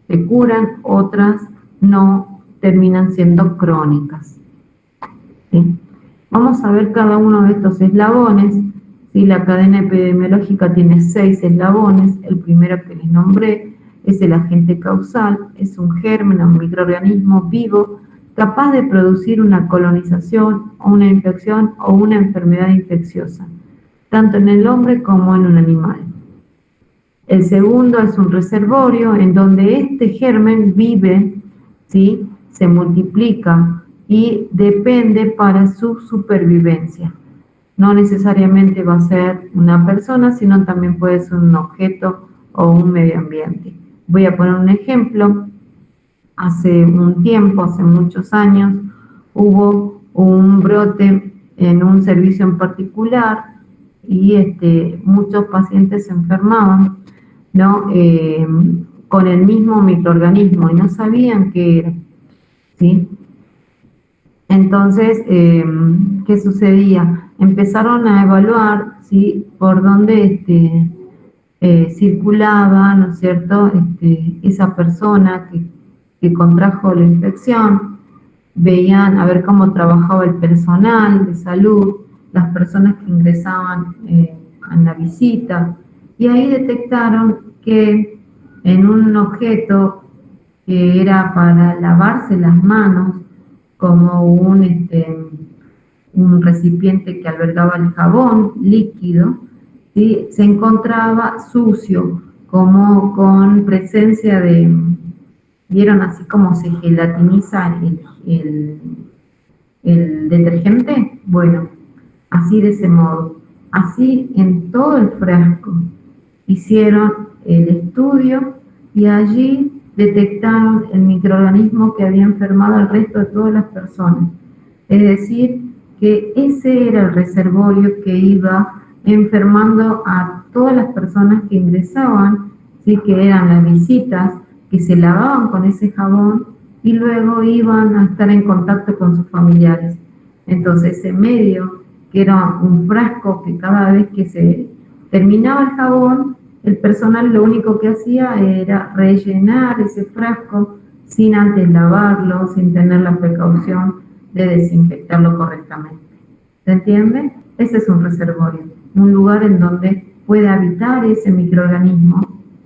se curan, otras no, terminan siendo crónicas, ¿sí? Vamos a ver cada uno de estos eslabones, ¿sí? La cadena epidemiológica tiene 6 eslabones. El primero que les nombré es el agente causal, es un germen, un microorganismo vivo capaz de producir una colonización o una infección o una enfermedad infecciosa, tanto en el hombre como en un animal. El segundo es un reservorio en donde este germen vive, ¿sí? Se multiplica y depende para su supervivencia. No necesariamente va a ser una persona, sino también puede ser un objeto o un medio ambiente. Voy a poner un ejemplo. Hace un tiempo, hace muchos años, hubo un brote en un servicio en particular y muchos pacientes se enfermaban, ¿no? Con el mismo microorganismo y no sabían qué era, ¿sí? Entonces, ¿qué sucedía? Empezaron a evaluar, ¿sí? Por dónde circulaba, ¿no es cierto?, esa persona que contrajo la infección. Veían a ver cómo trabajaba el personal de salud, las personas que ingresaban en la visita, y ahí detectaron que en un objeto que era para lavarse las manos, como un recipiente que albergaba el jabón líquido, ¿sí? Se encontraba sucio, como con presencia de, ¿vieron así como se gelatiniza el detergente? Bueno, así de ese modo. Así en todo el frasco hicieron el estudio y allí detectaron el microorganismo que había enfermado al resto de todas las personas. Es decir, que ese era el reservorio que iba enfermando a todas las personas que ingresaban, ¿sí? Que eran las visitas, que se lavaban con ese jabón y luego iban a estar en contacto con sus familiares. Entonces ese medio, que era un frasco que cada vez que se terminaba el jabón, el personal lo único que hacía era rellenar ese frasco sin antes lavarlo, sin tener la precaución de desinfectarlo correctamente. ¿Se entiende? Ese es un reservorio, un lugar en donde puede habitar ese microorganismo,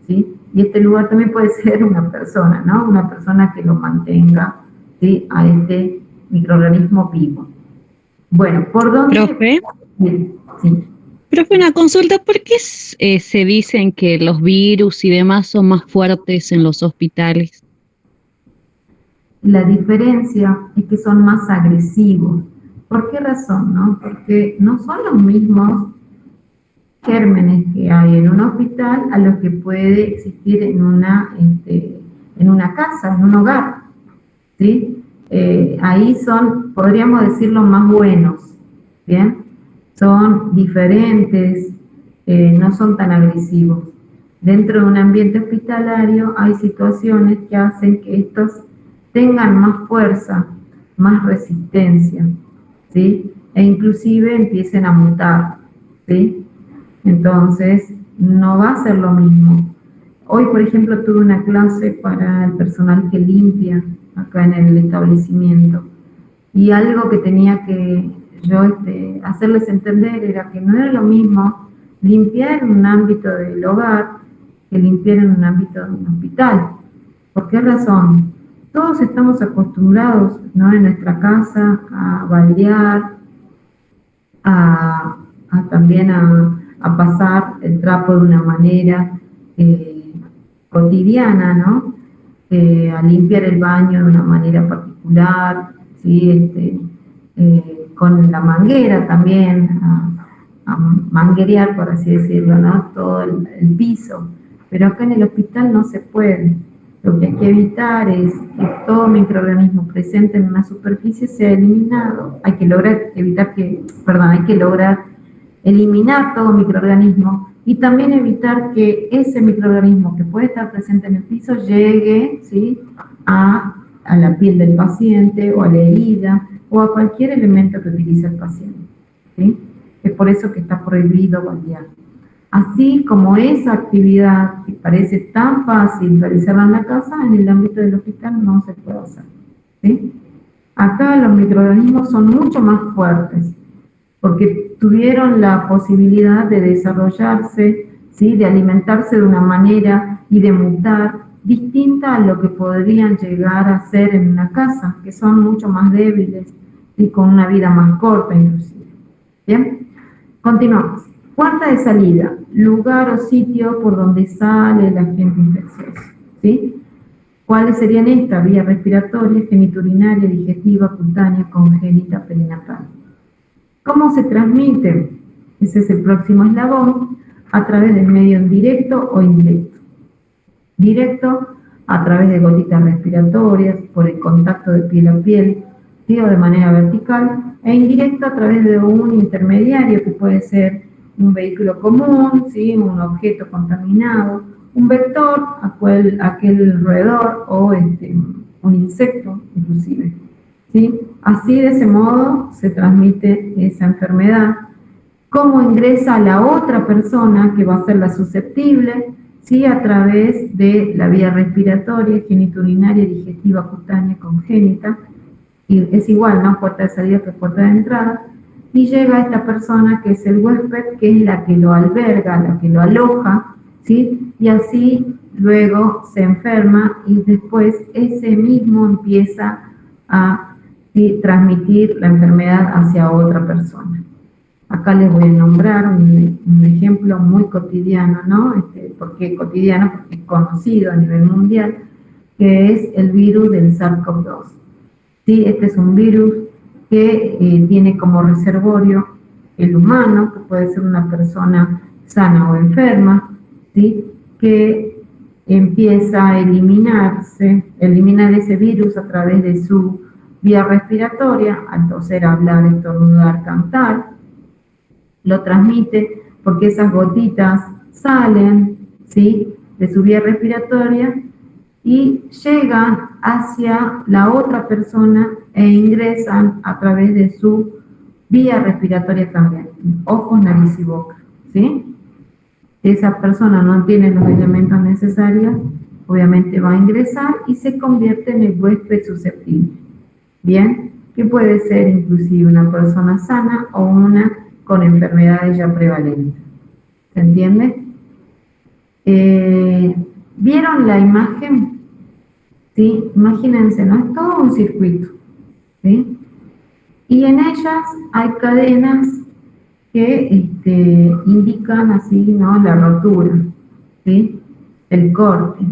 ¿sí? Y este lugar también puede ser una persona, ¿no? Una persona que lo mantenga, ¿sí? A este microorganismo vivo. Bueno, ¿por dónde? Profe, Sí. profe, una consulta, ¿por qué se dicen que los virus y demás son más fuertes en los hospitales? La diferencia es que son más agresivos. ¿Por qué razón, no? Porque no son los mismos gérmenes que hay en un hospital a los que puede existir en una casa, en un hogar, ¿sí? Ahí son, podríamos decirlo, más buenos, ¿bien? Son diferentes, no son tan agresivos. Dentro de un ambiente hospitalario hay situaciones que hacen que estos tengan más fuerza, más resistencia, ¿sí? E inclusive empiecen a mutar, ¿sí? Entonces, no va a ser lo mismo. Hoy, por ejemplo, tuve una clase para el personal que limpia acá en el establecimiento, y algo que tenía que yo hacerles entender era que no era lo mismo limpiar en un ámbito del hogar que limpiar en un ámbito de un hospital. ¿Por qué razón? Todos estamos acostumbrados, ¿no?, en nuestra casa a baldear, también a pasar el trapo de una manera cotidiana, ¿no? A limpiar el baño de una manera particular, ¿sí? Con la manguera también, a manguerear, por así decirlo, ¿no? Todo el piso. Pero acá en el hospital no se puede. Lo que hay que evitar es que todo microorganismo presente en una superficie sea eliminado. Hay que lograr eliminar todo microorganismo y también evitar que ese microorganismo que puede estar presente en el piso llegue, ¿sí?, a la piel del paciente o a la herida o a cualquier elemento que utilice el paciente, ¿sí? Es por eso que está prohibido baldear. Así como esa actividad que parece tan fácil realizarla en la casa, en el ámbito del hospital no se puede hacer, ¿sí? Acá los microorganismos son mucho más fuertes, porque tuvieron la posibilidad de desarrollarse, ¿sí?, de alimentarse de una manera y de mutar distinta a lo que podrían llegar a ser en una casa, que son mucho más débiles y con una vida más corta inclusive. ¿Bien? Continuamos. Puerta de salida, lugar o sitio por donde sale el agente infeccioso, ¿sí? ¿Cuáles serían estas? Vía respiratoria, geniturinaria, digestiva, cutánea, congénita, perinatal. ¿Cómo se transmite? Ese es el próximo eslabón, a través del medio directo o indirecto. Directo, a través de gotitas respiratorias, por el contacto de piel a piel, ¿sí?, o de manera vertical, e indirecto a través de un intermediario que puede ser un vehículo común, ¿sí?, un objeto contaminado, un vector, aquel roedor o un insecto inclusive, ¿sí? Así, de ese modo, se transmite esa enfermedad. ¿Cómo ingresa a la otra persona que va a ser la susceptible? ¿Sí? A través de la vía respiratoria, geniturinaria, digestiva, cutánea, congénita, y es igual, ¿no?, puerta de salida que puerta de entrada, y llega a esta persona que es el huésped, que es la que lo alberga, la que lo aloja, ¿sí? Y así luego se enferma y después ese mismo empieza a, ¿sí?, transmitir la enfermedad hacia otra persona. Acá les voy a nombrar un ejemplo muy cotidiano, ¿no? ¿Por qué cotidiano? Porque es conocido a nivel mundial, que es el virus del SARS-CoV-2. ¿Sí? Este es un virus que tiene como reservorio el humano, que puede ser una persona sana o enferma, ¿sí?, que empieza a eliminar ese virus a través de su vía respiratoria, al toser, hablar, estornudar, cantar. Lo transmite porque esas gotitas salen, ¿sí?, de su vía respiratoria y llegan hacia la otra persona e ingresan a través de su vía respiratoria también, ojos, nariz y boca, ¿sí? Si esa persona no tiene los elementos necesarios, obviamente va a ingresar y se convierte en el huésped susceptible. Bien, que puede ser inclusive una persona sana o una con enfermedades ya prevalentes. ¿Se entiende? ¿Vieron la imagen? ¿Sí? Imagínense, ¿no? Es todo un circuito, ¿sí? Y en ellas hay cadenas que indican así, ¿no? La rotura, ¿sí? El corte.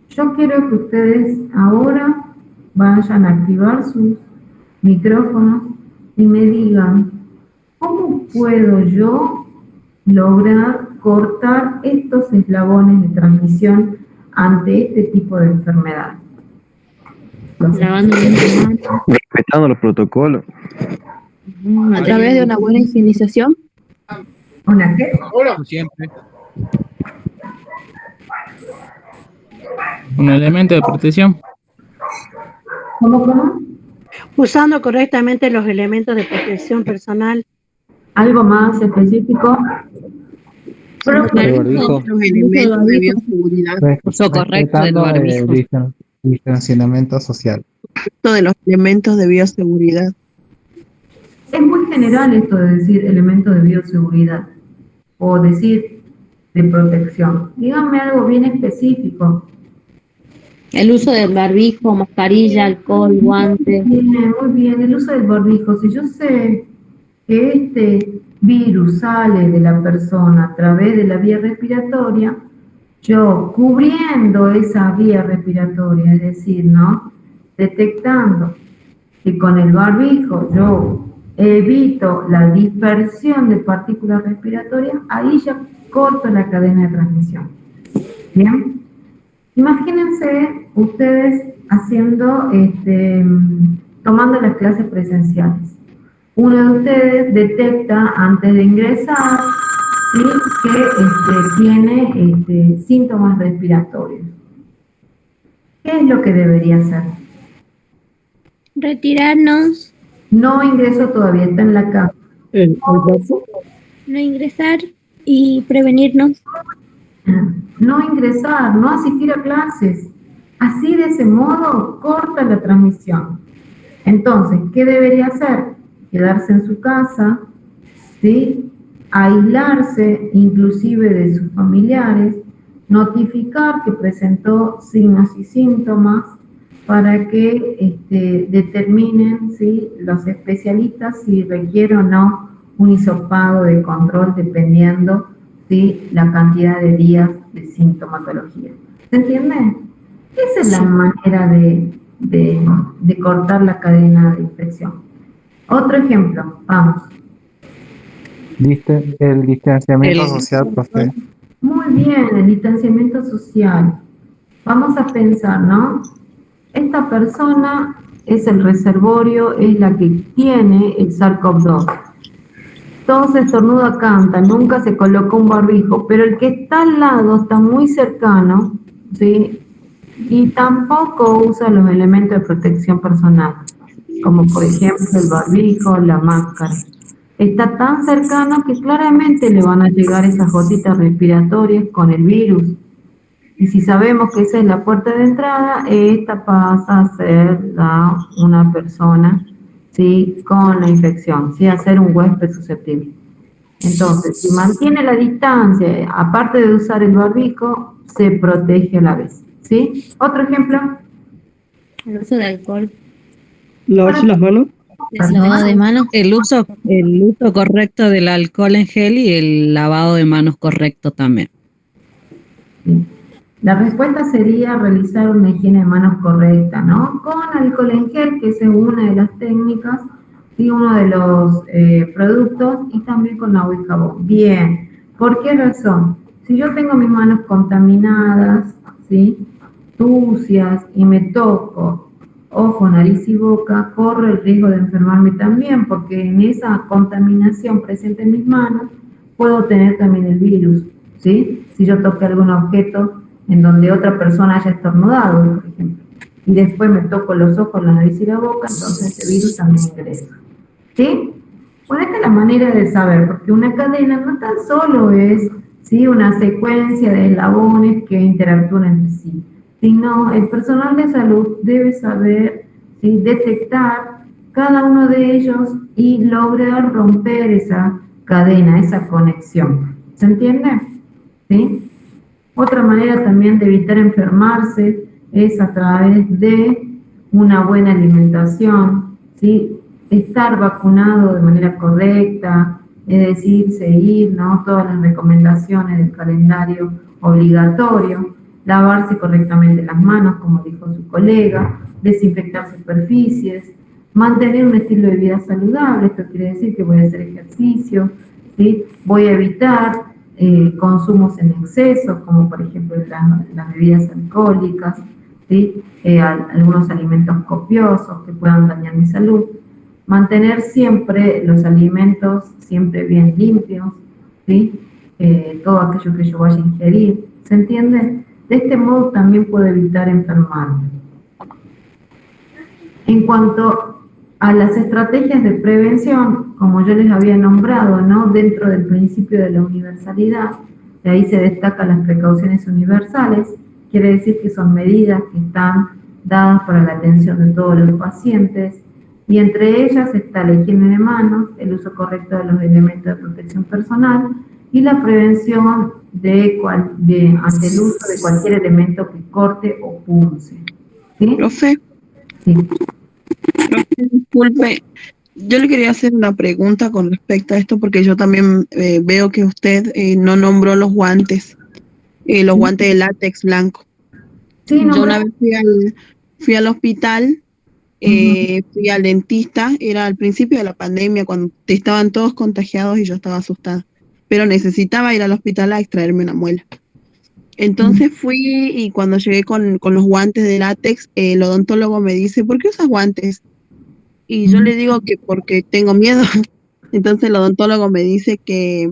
Yo quiero que ustedes ahora vayan a activar sus micrófonos y me digan, ¿cómo puedo yo lograr cortar estos eslabones de transmisión ante este tipo de enfermedad? Lavando las manos. Respetando los protocolos. A través de una buena higienización. ¿Una qué? Siempre. Un elemento de protección. ¿Cómo? Usando correctamente los elementos de protección personal. ¿Algo más específico? El barbijo. Los elementos de bioseguridad. Uso correcto del barbijo. Distanciamiento social. De los elementos de bioseguridad. Es muy general esto de decir elementos de bioseguridad o decir de protección. Díganme algo bien específico. El uso del barbijo, mascarilla, alcohol, guantes. Muy bien, el uso del barbijo. Si yo sé que este virus sale de la persona a través de la vía respiratoria, yo cubriendo esa vía respiratoria, es decir, ¿no? Detectando que con el barbijo yo evito la dispersión de partículas respiratorias, ahí ya corto la cadena de transmisión. ¿Bien? Imagínense ustedes haciendo, tomando las clases presenciales. Uno de ustedes detecta antes de ingresar, ¿sí?, que tiene síntomas respiratorios. ¿Qué es lo que debería hacer? Retirarnos, No ingreso todavía, está en la cama. no ingresar y prevenirnos. No ingresar, no asistir a clases. Así, de ese modo, corta la transmisión. Entonces, ¿qué debería hacer? Quedarse en su casa, ¿sí?, aislarse inclusive de sus familiares, notificar que presentó signos y síntomas para que determinen, ¿sí?, los especialistas si requiere o no un hisopado de control dependiendo, ¿sí?, la cantidad de días de sintomatología. ¿Se entiende? Esa es la manera de cortar la cadena de infección. Otro ejemplo, vamos. El distanciamiento social, profe. Muy bien, el distanciamiento social. Vamos a pensar, ¿no? Esta persona es el reservorio, es la que tiene el SARS-CoV-2. Todos estornuda, canta, nunca se colocó un barbijo, pero el que está al lado está muy cercano, ¿sí?, y tampoco usa los elementos de protección personal, como por ejemplo el barbijo, la máscara. Está tan cercano que claramente le van a llegar esas gotitas respiratorias con el virus. Y si sabemos que esa es la puerta de entrada, esta pasa a ser una persona, ¿sí?, con la infección, ¿sí?, a ser un huésped susceptible. Entonces, si mantiene la distancia, aparte de usar el barbijo, se protege a la vez, ¿sí? Otro ejemplo. El uso de alcohol. Lavarse las manos. Lavado de manos. El uso correcto del alcohol en gel y el lavado de manos correcto también. Sí. La respuesta sería realizar una higiene de manos correcta, ¿no? Con alcohol en gel, que es una de las técnicas, y uno de los productos, y también con agua y jabón. Bien, ¿por qué razón? Si yo tengo mis manos contaminadas, ¿sí?, sucias, y me toco ojo, nariz y boca, corro el riesgo de enfermarme también, porque en esa contaminación presente en mis manos, puedo tener también el virus, ¿sí? Si yo toqué algún objeto en donde otra persona haya estornudado, por ejemplo, y después me toco los ojos, la nariz y la boca, entonces ese virus también ingresa, ¿sí? Bueno, esta es la manera de saber, porque una cadena no tan solo es, ¿sí?, una secuencia de eslabones que interactúan entre sí, sino el personal de salud debe saber, ¿sí?, detectar cada uno de ellos y lograr romper esa cadena, esa conexión. ¿Se entiende? ¿Sí? Otra manera también de evitar enfermarse es a través de una buena alimentación, ¿sí? Estar vacunado de manera correcta, es decir, seguir, ¿no?, todas las recomendaciones del calendario obligatorio, lavarse correctamente las manos, como dijo su colega, desinfectar superficies, mantener un estilo de vida saludable. Esto quiere decir que voy a hacer ejercicio, ¿sí? Voy a evitar consumos en exceso, como por ejemplo las bebidas alcohólicas, ¿sí? Algunos alimentos copiosos que puedan dañar mi salud. Mantener siempre los alimentos siempre bien limpios, ¿sí? Todo aquello que yo vaya a ingerir, ¿se entiende? De este modo también puedo evitar enfermarme. En cuanto a las estrategias de prevención, como yo les había nombrado, ¿no?, dentro del principio de la universalidad, de ahí se destacan las precauciones universales, quiere decir que son medidas que están dadas para la atención de todos los pacientes, y entre ellas está la higiene de manos, el uso correcto de los elementos de protección personal y la prevención ante el uso de cualquier elemento que corte o punce. ¿Sí? Profe. Sí. Profe, disculpe, yo le quería hacer una pregunta con respecto a esto, porque yo también veo que usted no nombró los guantes de látex blanco. Sí, yo una vez fui al hospital, fui al dentista, era al principio de la pandemia, cuando estaban todos contagiados y yo estaba asustada, pero necesitaba ir al hospital a extraerme una muela. Entonces fui, y cuando llegué con los guantes de látex, el odontólogo me dice, ¿por qué usas guantes? Y yo le digo que porque tengo miedo. Entonces el odontólogo me dice que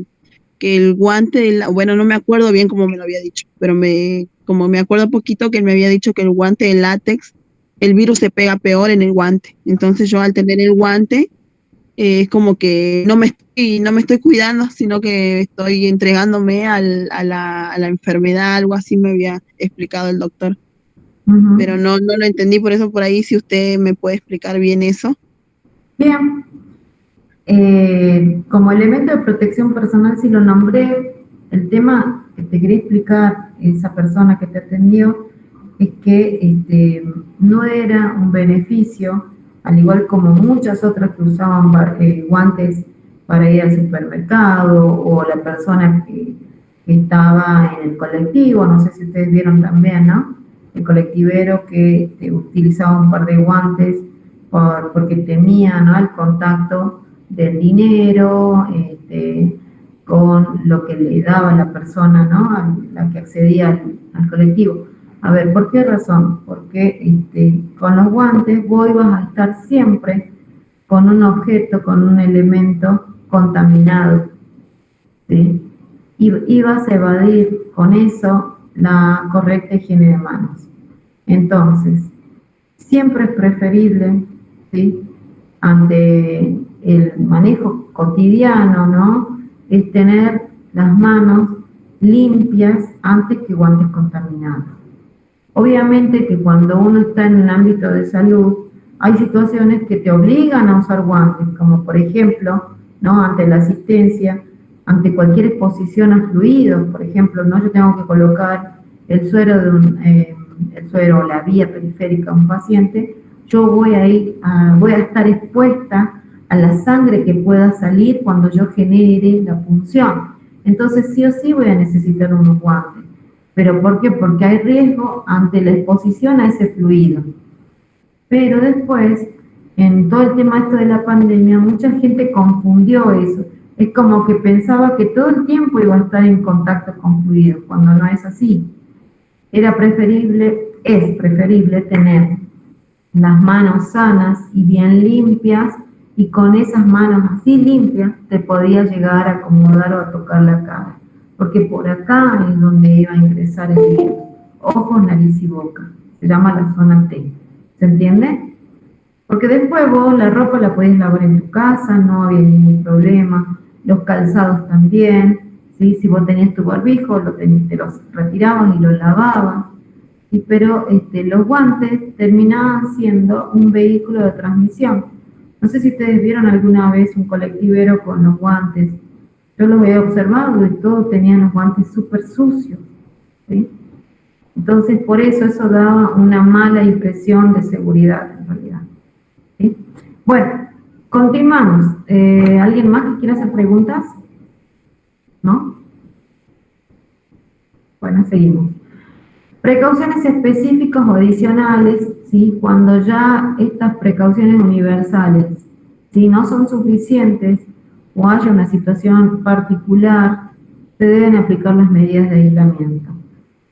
el guante, bueno, no me acuerdo bien cómo me lo había dicho, pero como me acuerdo poquito, que él me había dicho que el guante de látex, el virus se pega peor en el guante. Entonces yo, al tener el guante, es como que no me estoy cuidando, sino que estoy entregándome a la enfermedad, algo así me había explicado el doctor. Pero no lo entendí, por eso por ahí, si usted me puede explicar bien eso. Bien. Como elemento de protección personal, si lo nombré, el tema que te quería explicar esa persona que te atendió es que no era un beneficio, al igual como muchas otras que usaban guantes para ir al supermercado, o la persona que estaba en el colectivo, no sé si ustedes vieron también, ¿no? El colectivero que utilizaba un par de guantes porque temía, ¿no?, el contacto del dinero con lo que le daba la persona, ¿no?, a la que accedía al colectivo. A ver, ¿por qué razón? Porque con los guantes vos ibas a estar siempre con un objeto, con un elemento contaminado, ¿sí? Y ibas a evadir con eso la correcta higiene de manos. Entonces, siempre es preferible, ¿sí?, ante el manejo cotidiano, ¿no?, es tener las manos limpias antes que guantes contaminados. Obviamente que cuando uno está en un ámbito de salud, hay situaciones que te obligan a usar guantes, como por ejemplo, ¿no?, ante la asistencia, ante cualquier exposición a fluidos, por ejemplo, ¿no?, yo tengo que colocar el suero o la vía periférica a un paciente, yo voy a estar expuesta a la sangre que pueda salir cuando yo genere la punción. Entonces sí o sí voy a necesitar unos guantes. ¿Pero por qué? Porque hay riesgo ante la exposición a ese fluido. Pero después, en todo el tema esto de la pandemia, mucha gente confundió eso. Es como que pensaba que todo el tiempo iba a estar en contacto con fluidos, cuando no es así. Es preferible tener las manos sanas y bien limpias, y con esas manos así limpias te podías llegar a acomodar o a tocar la cara, porque por acá es donde iba a ingresar el virus. Ojos, nariz y boca. Se llama la zona T. ¿Se entiende? Porque después vos la ropa la podías lavar en tu casa, no había ningún problema. Los calzados también, ¿sí? Si vos tenías tu barbijo, te los retirabas y los lavabas. Pero los guantes terminaban siendo un vehículo de transmisión. No sé si ustedes vieron alguna vez un colectivero con los guantes. Yo los he observado y todos tenían los guantes súper sucios, ¿sí? Entonces, por eso daba una mala impresión de seguridad, en realidad, ¿sí? Bueno, continuamos. ¿Alguien más que quiera hacer preguntas? ¿No? Bueno, seguimos. Precauciones específicas o adicionales, ¿sí? Cuando ya estas precauciones universales, ¿sí?, no son suficientes o haya una situación particular, se deben aplicar las medidas de aislamiento.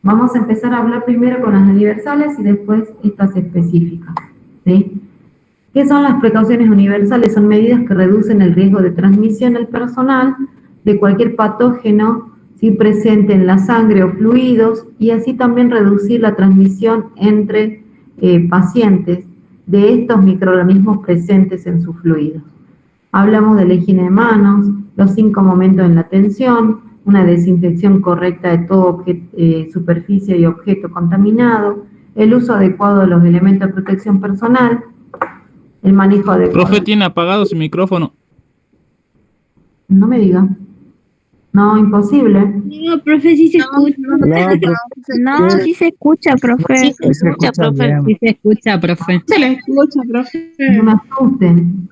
Vamos a empezar a hablar primero con las universales y después estas específicas, ¿sí? ¿Qué son las precauciones universales? Son medidas que reducen el riesgo de transmisión al personal de cualquier patógeno, ¿sí?, presente en la sangre o fluidos, y así también reducir la transmisión entre pacientes de estos microorganismos presentes en sus fluidos. Hablamos de la higiene de manos, los 5 momentos en la atención, una desinfección correcta de todo superficie y objeto contaminado, el uso adecuado de los elementos de protección personal, el manejo adecuado. Profe, tiene apagado su micrófono. No me diga. No, imposible. No, profe, sí se escucha. No, sí se escucha, profe. Sí se escucha, profe. bien. Sí se escucha, profe. Se le escucha, profe. No me asusten.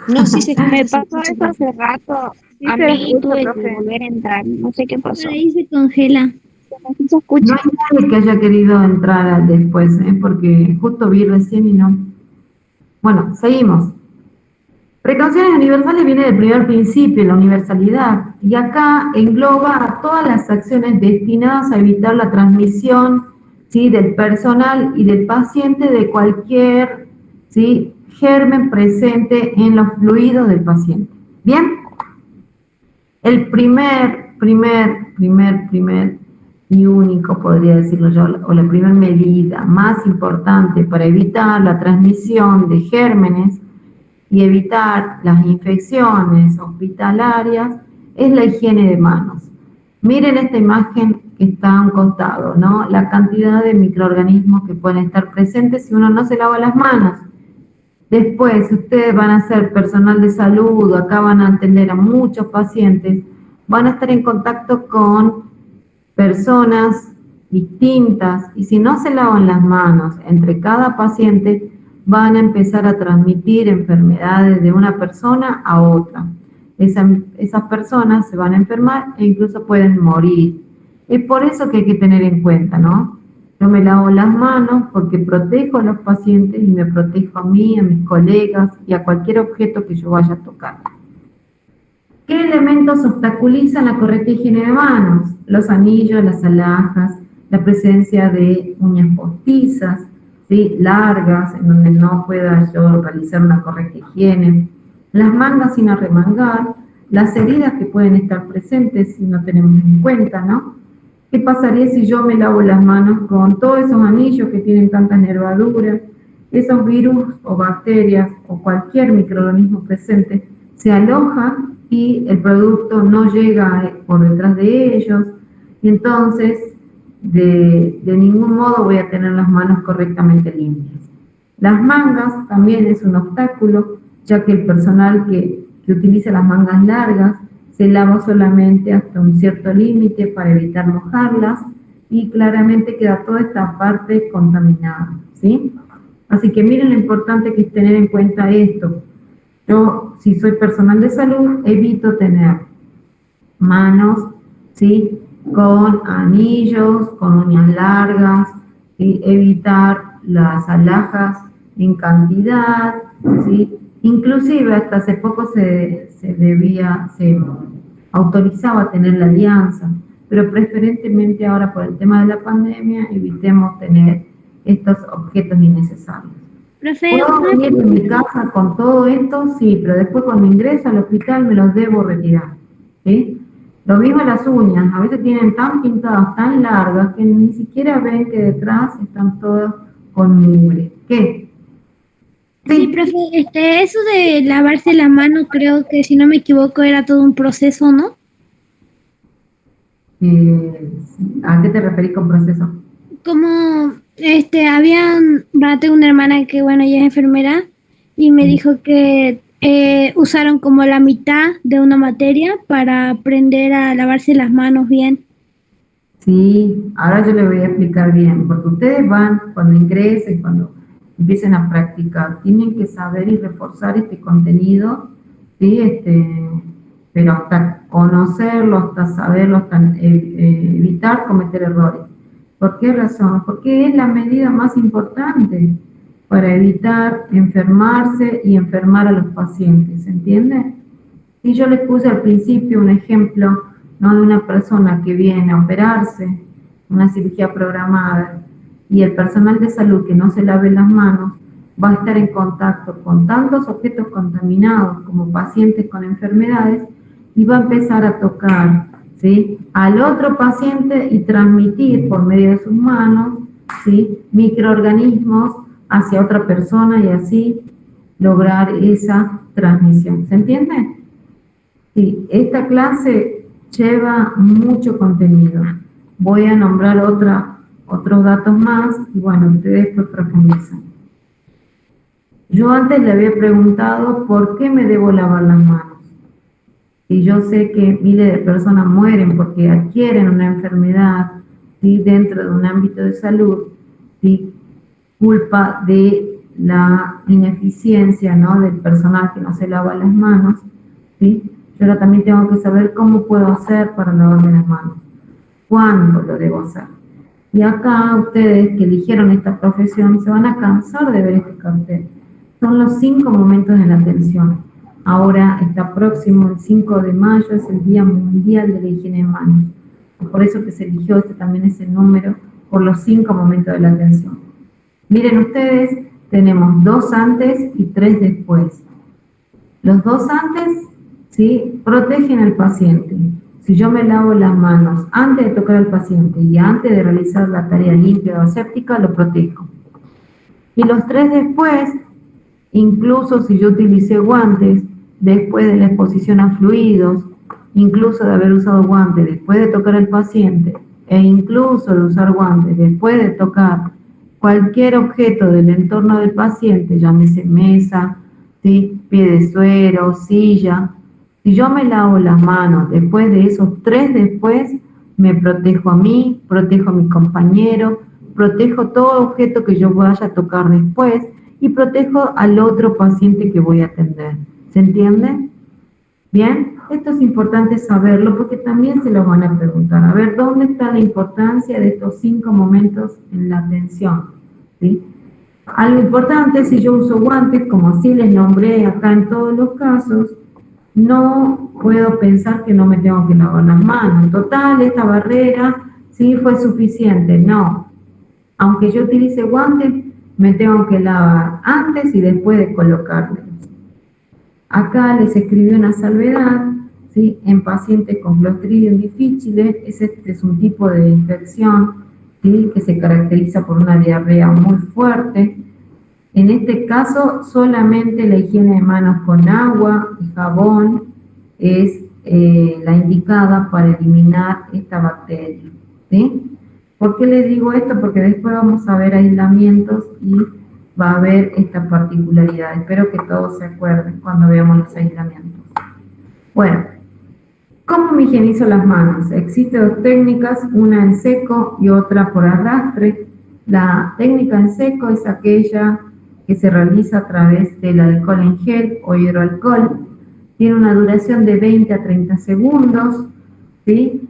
No, sí se Me escucha. pasó eso hace rato. Sí A se mí escucha, tuve que profe. volver a entrar. No sé qué pasó. Ahí se congela. Sí se No escucha. hay nadie que haya querido entrar después, porque justo vi recién y no. Bueno, seguimos. Precauciones universales viene del primer principio, la universalidad, y acá engloba a todas las acciones destinadas a evitar la transmisión, ¿sí?, del personal y del paciente de cualquier, ¿sí?, germen presente en los fluidos del paciente. ¿Bien? El primer y único, podría decirlo yo, o la primera medida más importante para evitar la transmisión de gérmenes y evitar las infecciones hospitalarias es la higiene de manos. Miren esta imagen que está a un costado, ¿no? La cantidad de microorganismos que pueden estar presentes si uno no se lava las manos. Después, ustedes van a ser personal de salud, acá van a atender a muchos pacientes, van a estar en contacto con personas distintas, y si no se lavan las manos entre cada paciente, van a empezar a transmitir enfermedades de una persona a otra. Esas personas se van a enfermar e incluso pueden morir. Es por eso que hay que tener en cuenta, ¿no? Yo me lavo las manos porque protejo a los pacientes y me protejo a mí, a mis colegas y a cualquier objeto que yo vaya a tocar. ¿Qué elementos obstaculizan la correcta higiene de manos? Los anillos, las alhajas, la presencia de uñas postizas, ¿sí?, largas, en donde no pueda yo realizar una correcta higiene, las mangas sin arremangar, las heridas que pueden estar presentes si no tenemos en cuenta, ¿no? ¿Qué pasaría si yo me lavo las manos con todos esos anillos que tienen tantas nervaduras? Esos virus o bacterias o cualquier microorganismo presente se alojan y el producto no llega por detrás de ellos, y entonces de ningún modo voy a tener las manos correctamente limpias. Las mangas también es un obstáculo, ya que el personal que utiliza las mangas largas se lava solamente hasta un cierto límite para evitar mojarlas, y claramente queda toda esta parte contaminada, ¿sí? Así que miren lo importante que es tener en cuenta esto. Yo, si soy personal de salud, evito tener manos, ¿sí?, con anillos, con uñas largas, ¿sí?, evitar las alhajas en cantidad, ¿sí? Inclusive hasta hace poco se autorizaba tener la alianza, pero preferentemente ahora por el tema de la pandemia evitemos tener estos objetos innecesarios. Profe, ¿Puedo venir en mi casa con todo esto? Sí, pero después cuando ingreso al hospital me los debo retirar, ¿sí? Lo mismo las uñas, a veces tienen tan pintadas, tan largas, que ni siquiera ven que detrás están todas con mugre. ¿Qué? sí, profe, eso de lavarse la mano, creo que si no me equivoco era todo un proceso, ¿no? ¿A qué te referís con proceso? Como, tengo una hermana que, bueno, ella es enfermera, y me dijo que usaron como la mitad de una materia para aprender a lavarse las manos bien. Sí, ahora yo le voy a explicar bien, porque ustedes van, cuando ingresen, cuando empiecen a practicar, tienen que saber y reforzar este contenido, ¿sí? Pero hasta conocerlo, hasta saberlo, hasta evitar cometer errores. ¿Por qué razón? Porque es la medida más importante para evitar enfermarse y enfermar a los pacientes, ¿entiende? Y yo les puse al principio un ejemplo, ¿no?, de una persona que viene a operarse, una cirugía programada, y el personal de salud que no se lave las manos va a estar en contacto con tantos objetos contaminados como pacientes con enfermedades y va a empezar a tocar, ¿sí?, al otro paciente y transmitir por medio de sus manos, ¿sí?, microorganismos hacia otra persona y así lograr esa transmisión. ¿Se entiende? Sí, esta clase lleva mucho contenido. Voy a nombrar otros datos más y bueno, ustedes pues profundizan. Yo antes le había preguntado por qué me debo lavar las manos. Y yo sé que miles de personas mueren porque adquieren una enfermedad, ¿sí?, dentro de un ámbito de salud, ¿sí?, culpa de la ineficiencia, ¿no?, del personal que no se lava las manos, ¿sí? Yo ahora también tengo que saber cómo puedo hacer para lavarme las manos, cuándo lo debo hacer. Y acá ustedes que eligieron esta profesión se van a cansar de ver este cartel. Son los 5 momentos de la atención. Ahora está próximo, el 5 de mayo, es el Día Mundial de la Higiene de Manos. Por eso que se eligió también ese número, por los 5 momentos de la atención. Miren ustedes, tenemos 2 antes y 3 después. Los 2 antes, ¿sí?, protegen al paciente. Si yo me lavo las manos antes de tocar al paciente y antes de realizar la tarea limpia o aséptica, lo protejo. Y los 3 después, incluso si yo utilicé guantes después de la exposición a fluidos, incluso de haber usado guantes después de tocar al paciente, e incluso de usar guantes después de tocar cualquier objeto del entorno del paciente, llámese mesa, ¿sí?, pie de suero, silla. Si yo me lavo las manos después de esos 3 después, me protejo a mí, protejo a mi compañero, protejo todo objeto que yo vaya a tocar después y protejo al otro paciente que voy a atender. ¿Se entiende? Bien, esto es importante saberlo porque también se lo van a preguntar. A ver, ¿dónde está la importancia de estos 5 momentos en la atención? ¿Sí? Algo importante, si yo uso guantes, como así les nombré acá en todos los casos, no puedo pensar que no me tengo que lavar las manos. En total, esta barrera sí fue suficiente. No. Aunque yo utilice guantes, me tengo que lavar antes y después de colocármelos. Acá les escribí una salvedad, ¿sí?, en pacientes con Clostridium difficile. Este es un tipo de infección, ¿sí?, que se caracteriza por una diarrea muy fuerte. En este caso, solamente la higiene de manos con agua y jabón es la indicada para eliminar esta bacteria, ¿sí? ¿Por qué les digo esto? Porque después vamos a ver aislamientos y va a haber esta particularidad. Espero que todos se acuerden cuando veamos los aislamientos. Bueno, ¿cómo me higienizo las manos? Existen 2 técnicas, una en seco y otra por arrastre. La técnica en seco es aquella que se realiza a través del alcohol en gel o hidroalcohol. Tiene una duración de 20 a 30 segundos, ¿sí?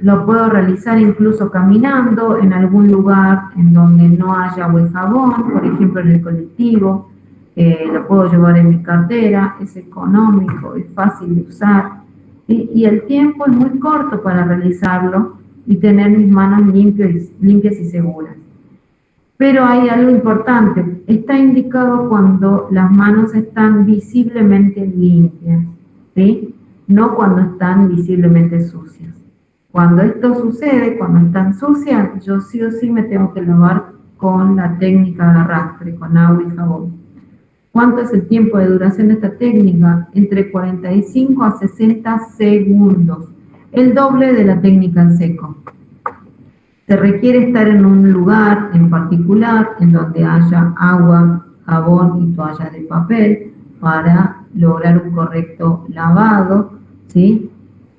Lo puedo realizar incluso caminando en algún lugar en donde no haya agua y jabón, por ejemplo en el colectivo. Lo puedo llevar en mi cartera, es económico, es fácil de usar, ¿sí? Y el tiempo es muy corto para realizarlo y tener mis manos limpias y seguras. Pero hay algo importante, está indicado cuando las manos están visiblemente limpias, ¿sí?, no cuando están visiblemente sucias. Cuando esto sucede, cuando están sucias, yo sí o sí me tengo que lavar con la técnica de arrastre, con agua y jabón. ¿Cuánto es el tiempo de duración de esta técnica? Entre 45 a 60 segundos, el doble de la técnica en seco. Se requiere estar en un lugar en particular en donde haya agua, jabón y toallas de papel para lograr un correcto lavado, ¿sí?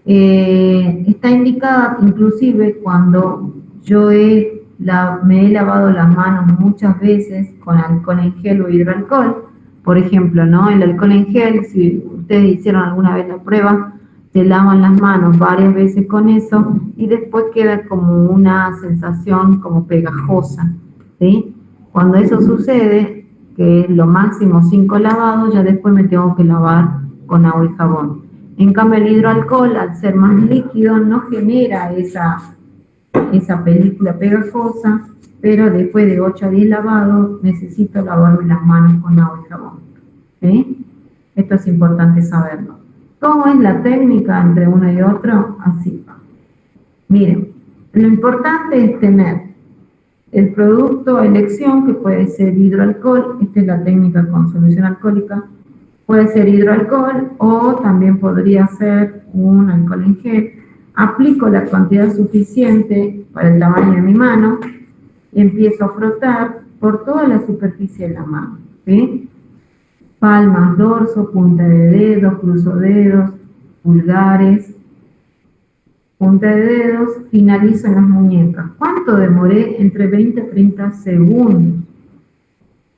Está indicada inclusive cuando yo me he lavado las manos muchas veces con alcohol en gel o hidroalcohol. Por ejemplo, ¿no? El alcohol en gel, si ustedes hicieron alguna vez la prueba, se lavan las manos varias veces con eso y después queda como una sensación como pegajosa, ¿sí? Cuando eso sucede, que es lo máximo 5 lavados, ya después me tengo que lavar con agua y jabón. En cambio, el hidroalcohol, al ser más líquido, no genera esa película pegajosa, pero después de 8 a 10 lavados necesito lavarme las manos con agua y jabón, ¿sí? Esto es importante saberlo. ¿Cómo es la técnica entre uno y otro? Así. Miren, lo importante es tener el producto a elección, que puede ser hidroalcohol. Esta es la técnica con solución alcohólica. Puede ser hidroalcohol o también podría ser un alcohol en gel. Aplico la cantidad suficiente para el tamaño de mi mano y empiezo a frotar por toda la superficie de la mano, ¿sí? Palmas, dorso, punta de dedos, cruzo dedos, pulgares, punta de dedos, finalizo en las muñecas. ¿Cuánto demoré? Entre 20 y 30 segundos.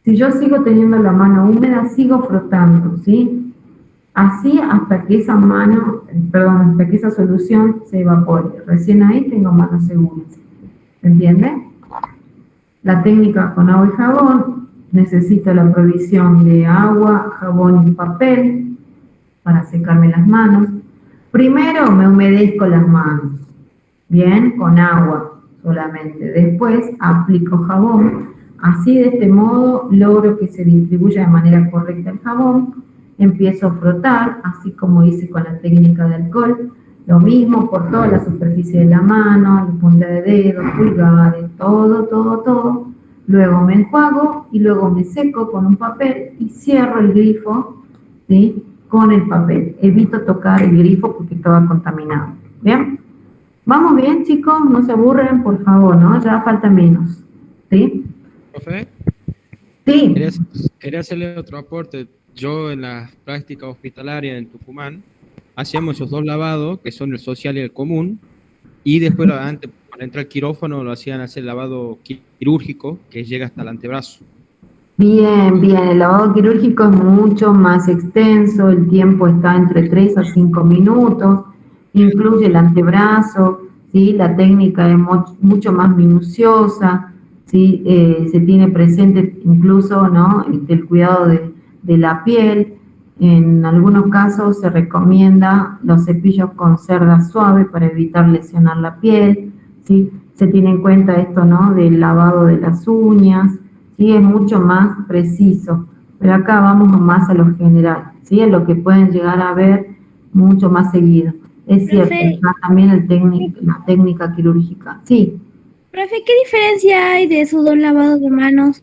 Si yo sigo teniendo la mano húmeda, sigo frotando, ¿sí? Así hasta que hasta que esa solución se evapore. Recién ahí tengo manos seguras. ¿Entiende? La técnica con agua y jabón, necesito la provisión de agua, jabón y papel para secarme las manos. Primero me humedezco las manos, bien, con agua solamente. Después aplico jabón. Así, de este modo, logro que se distribuya de manera correcta el jabón. Empiezo a frotar, así como hice con la técnica de alcohol. Lo mismo por toda la superficie de la mano, la punta de dedos, pulgares, todo. Luego me enjuago y luego me seco con un papel y cierro el grifo, ¿sí?, con el papel. Evito tocar el grifo porque estaba contaminado. ¿Bien? ¿Vamos bien, chicos? No se aburren, por favor, ¿no? Ya falta menos. ¿Sí? ¿Profe? Sí. Quería hacerle otro aporte. Yo en la práctica hospitalaria en Tucumán hacíamos esos 2 lavados, que son el social y el común, y después antes, para entrar al quirófano, lo hacían hacer lavado quirúrgico, que llega hasta el antebrazo. Bien, el lavado quirúrgico es mucho más extenso, el tiempo está entre 3 a 5 minutos, incluye el antebrazo, ¿sí? La técnica es mucho más minuciosa, ¿sí? Se tiene presente incluso, ¿no?, el cuidado de la piel. En algunos casos se recomienda los cepillos con cerda suave para evitar lesionar la piel, ¿sí? Se tiene en cuenta esto, ¿no?, del lavado de las uñas, ¿sí? Es mucho más preciso, pero acá vamos más a lo general, ¿sí?, a lo que pueden llegar a ver mucho más seguido. Es cierto, está también la técnica quirúrgica. Sí. Profe, ¿qué diferencia hay de esos 2 lavados de manos?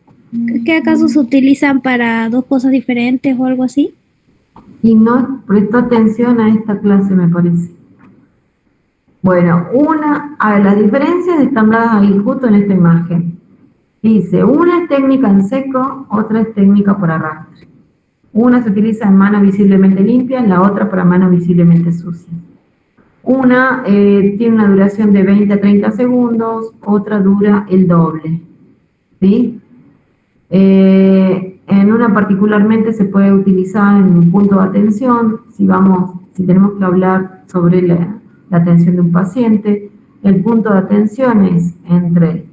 ¿Qué acaso se utilizan para 2 cosas diferentes o algo así? Y no prestó atención a esta clase, me parece. Bueno, las diferencias están dadas ahí justo en esta imagen. Dice, una es técnica en seco, otra es técnica por arrastre. Una se utiliza en mano visiblemente limpia, la otra para mano visiblemente sucia. Una tiene una duración de 20 a 30 segundos, otra dura el doble, ¿sí? En una particularmente se puede utilizar en un punto de atención, si tenemos que hablar sobre la atención de un paciente. El punto de atención es entre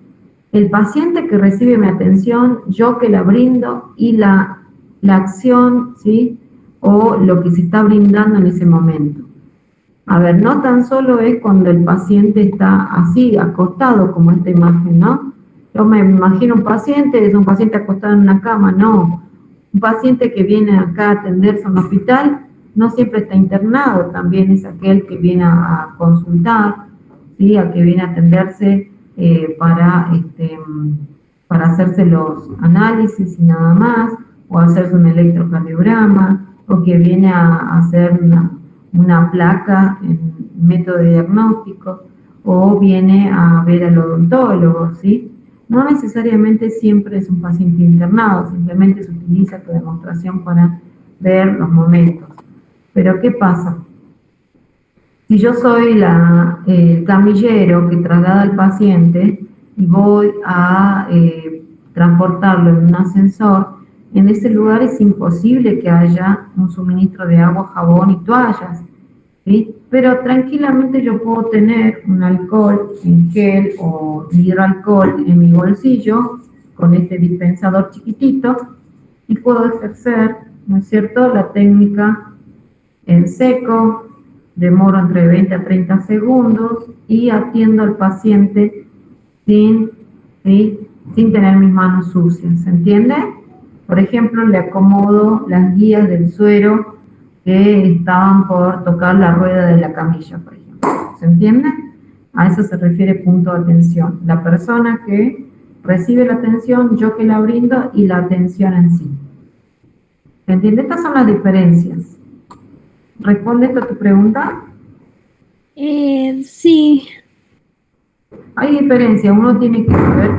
el paciente que recibe mi atención, yo que la brindo, y la acción, ¿sí?, o lo que se está brindando en ese momento. A ver, no tan solo es cuando el paciente está así, acostado, como esta imagen, ¿no? Yo me imagino un paciente, es un paciente acostado en una cama, no. Un paciente que viene acá a atenderse a un hospital, no siempre está internado, también es aquel que viene a consultar, ¿sí?, a que viene a atenderse para hacerse los análisis y nada más, o hacerse un electrocardiograma, o que viene a hacer una placa en método de diagnóstico, o viene a ver al odontólogo, ¿sí? no necesariamente siempre es un paciente internado, simplemente se utiliza tu demostración para ver los momentos. Pero ¿qué pasa? Si yo soy el camillero que traslada al paciente y voy a transportarlo en un ascensor, en ese lugar es imposible que haya un suministro de agua, jabón y toallas, ¿sí? Pero tranquilamente yo puedo tener un alcohol en gel o hidroalcohol en mi bolsillo con este dispensador chiquitito y puedo ejercer, ¿no es cierto?, la técnica en seco, demoro entre 20 a 30 segundos y atiendo al paciente sin tener mis manos sucias, ¿se entiende? Por ejemplo, le acomodo las guías del suero que estaban por tocar la rueda de la camilla, por ejemplo. ¿Se entiende? A eso se refiere punto de atención. La persona que recibe la atención, yo que la brindo y la atención en sí. ¿Se entiende? Estas son las diferencias. ¿Responde esto a tu pregunta? Sí. Hay diferencia. Uno tiene que saber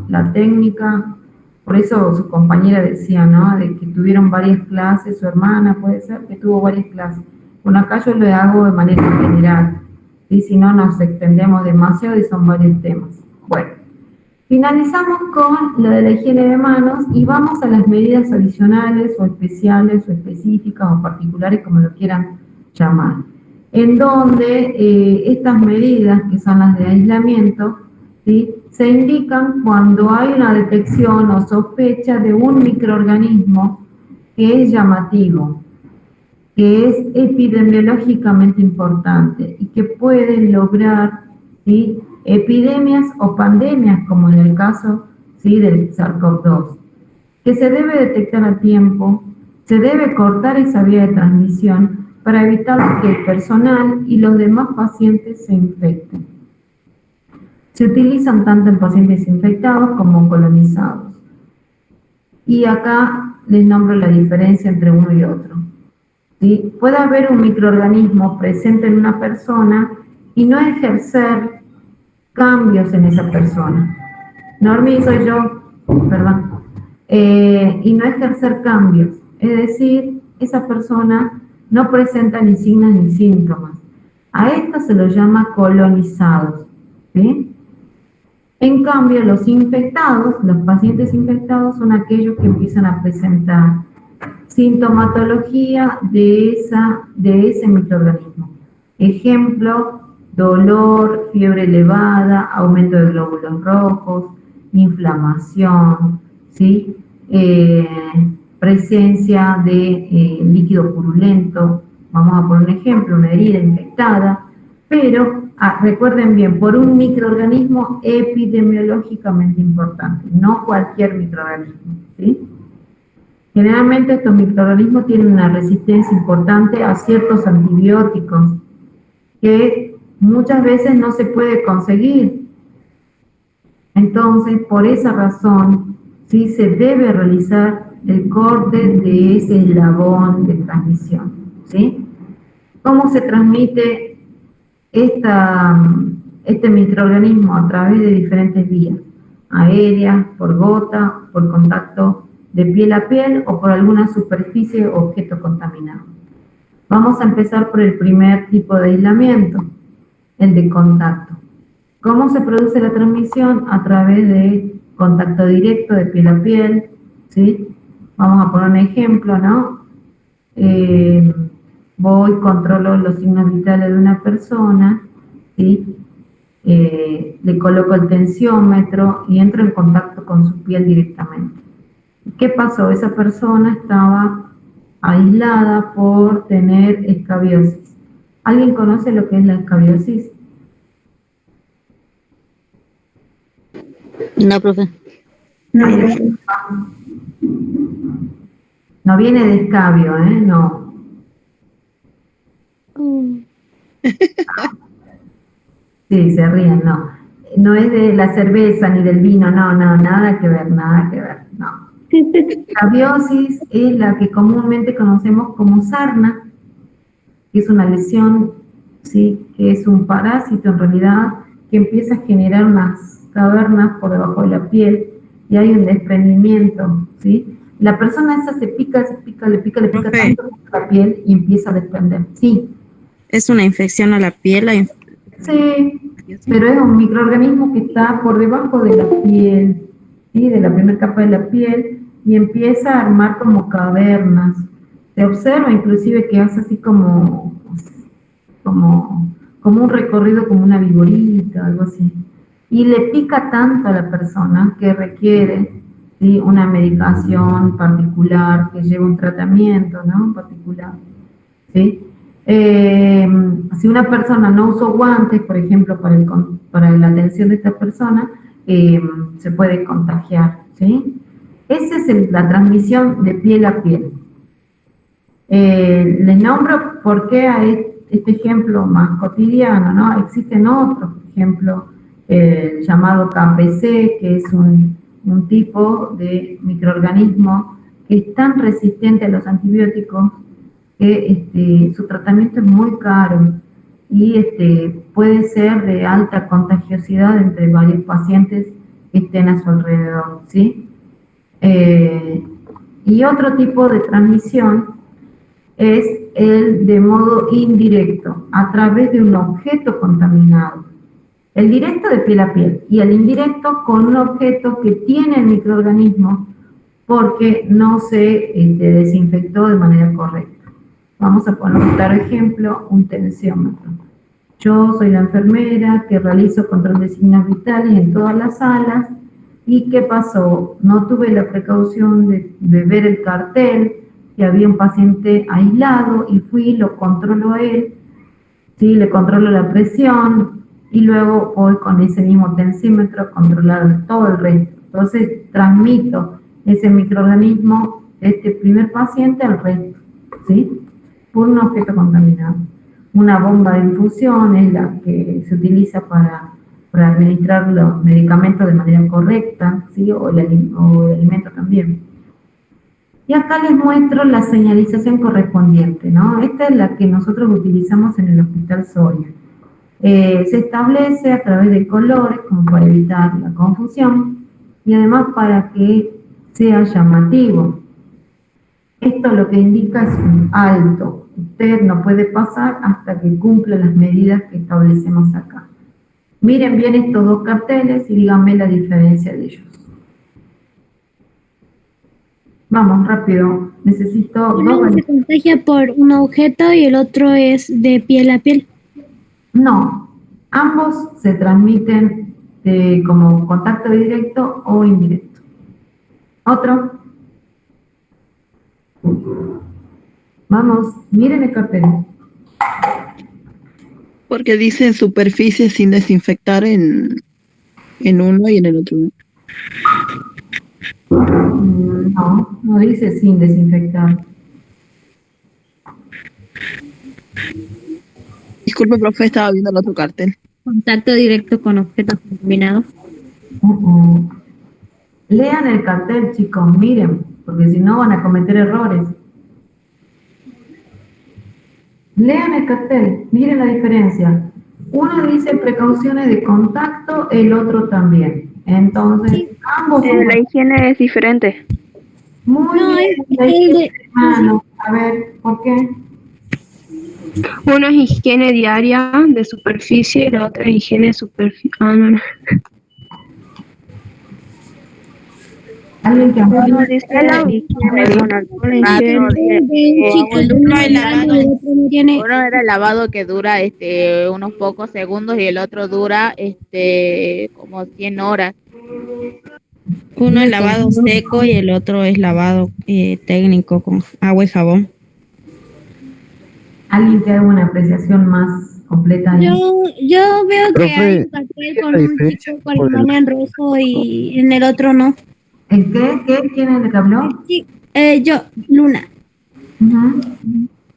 la técnica. Por eso su compañera decía, ¿no?, de que tuvieron varias clases, su hermana puede ser que tuvo varias clases. Bueno, acá yo lo hago de manera general, y si no nos extendemos demasiado y son varios temas. Bueno, finalizamos con lo de la higiene de manos y vamos a las medidas adicionales o especiales o específicas o particulares, como lo quieran llamar, en donde estas medidas, que son las de aislamiento, ¿sí?, se indican cuando hay una detección o sospecha de un microorganismo que es llamativo, que es epidemiológicamente importante y que puede lograr, ¿sí?, epidemias o pandemias, como en el caso, ¿sí?, del SARS-CoV-2, que se debe detectar a tiempo, se debe cortar esa vía de transmisión para evitar que el personal y los demás pacientes se infecten. Se utilizan tanto en pacientes infectados como colonizados. Y acá les nombro la diferencia entre uno y otro, ¿sí? Puede haber un microorganismo presente en una persona y no ejercer cambios en esa persona. Normi, soy yo, perdón. Y no ejercer cambios. Es decir, esa persona no presenta ni signos ni síntomas. A esto se los llama colonizados, ¿sí? En cambio, los infectados, los pacientes infectados, son aquellos que empiezan a presentar sintomatología de ese microorganismo. Ejemplo, dolor, fiebre elevada, aumento de glóbulos rojos, inflamación, ¿sí?, presencia de líquido purulento. Vamos a poner un ejemplo, una herida infectada, pero recuerden bien, por un microorganismo epidemiológicamente importante, no cualquier microorganismo, ¿sí? Generalmente estos microorganismos tienen una resistencia importante a ciertos antibióticos que muchas veces no se puede conseguir. Entonces, por esa razón, ¿sí?, se debe realizar el corte de ese eslabón de transmisión, ¿sí? ¿Cómo se transmite este microorganismo? A través de diferentes vías, aéreas, por gota, por contacto de piel a piel o por alguna superficie o objeto contaminado. Vamos a empezar por el primer tipo de aislamiento, el de contacto. ¿Cómo se produce la transmisión? A través de contacto directo de piel a piel, ¿sí? Vamos a poner un ejemplo, ¿no? Voy, controlo los signos vitales de una persona, ¿sí? Le coloco el tensiómetro y entro en contacto con su piel directamente. ¿Qué pasó? Esa persona estaba aislada por tener escabiosis. ¿Alguien conoce lo que es la escabiosis? No, profe. No viene de escabio, ¿eh? No. Sí, se ríen, no. No es de la cerveza ni del vino, no, nada que ver, no. Escabiosis es la que comúnmente conocemos como sarna, que es una lesión, ¿sí?, que es un parásito en realidad, que empieza a generar unas cavernas por debajo de la piel y hay un desprendimiento, ¿sí? La persona esa le pica tanto la piel y empieza a desprender. Sí. ¿Es una infección a la piel? Sí, pero es un microorganismo que está por debajo de la piel, ¿sí? De la primera capa de la piel, y empieza a armar como cavernas. Se observa inclusive que hace así como un recorrido, como una viborita, algo así. Y le pica tanto a la persona que requiere, ¿sí? Una medicación particular, que lleva un tratamiento, ¿no? Particular, ¿sí? Si una persona no usó guantes, por ejemplo, para la atención de esta persona, se puede contagiar, ¿sí? Esa es la transmisión de piel a piel. Les nombro por qué hay este ejemplo más cotidiano, ¿no? Existen otros, por ejemplo, el llamado KPC, que es un tipo de microorganismo que es tan resistente a los antibióticos que su tratamiento es muy caro y puede ser de alta contagiosidad entre varios pacientes que estén a su alrededor, ¿sí? Y otro tipo de transmisión es el de modo indirecto, a través de un objeto contaminado. El directo de piel a piel y el indirecto con un objeto que tiene el microorganismo porque no se desinfectó de manera correcta. Vamos a poner un claro ejemplo, un tensiómetro. Yo soy la enfermera que realizo control de signos vitales en todas las salas. ¿Y qué pasó? No tuve la precaución de ver el cartel, que había un paciente aislado, y fui, lo controlo él, ¿sí? Le controlo la presión, y luego voy con ese mismo tensímetro a controlar todo el resto. Entonces transmito ese microorganismo de este primer paciente al resto, ¿sí? Por un objeto contaminado. Una bomba de infusión es la que se utiliza para administrar los medicamentos de manera correcta, ¿sí? o el alimento también. Y acá les muestro la señalización correspondiente, ¿no? Esta es la que nosotros utilizamos en el Hospital Soria. Se establece a través de colores, como para evitar la confusión, y además para que sea llamativo. Esto lo que indica es un alto. Usted no puede pasar hasta que cumpla las medidas que establecemos acá. Miren bien estos dos carteles y díganme la diferencia de ellos. Vamos, rápido. Necesito Uno se contagia por un objeto y el otro es de piel a piel. No, ambos se transmiten como contacto directo o indirecto. Otro. Vamos, miren el cartel. Porque dice superficie sin desinfectar en uno y en el otro. No dice sin desinfectar. Disculpe, profe, estaba viendo el otro cartel. Contacto directo con objetos contaminados. Lean el cartel, chicos, miren, porque si no van a cometer errores. Lean el cartel, miren la diferencia. Uno dice precauciones de contacto, el otro también. Entonces, ambos... La higiene es diferente. Muy bien, hermano. A ver, ¿por qué? Uno es higiene diaria de superficie y la otra es higiene superficial. No. Alguien que Uno dice higiene con alcohol en gel. Uno era el lavado que dura unos pocos segundos y el otro dura como 100 horas. Uno es lavado seco y el otro es lavado técnico con agua y jabón. Alguien que haga una apreciación más completa. Yo veo que hay un cartel con un chico con el mano en rojo y en el otro no. ¿El qué? ¿Quién es el que habló? Sí, yo, Luna.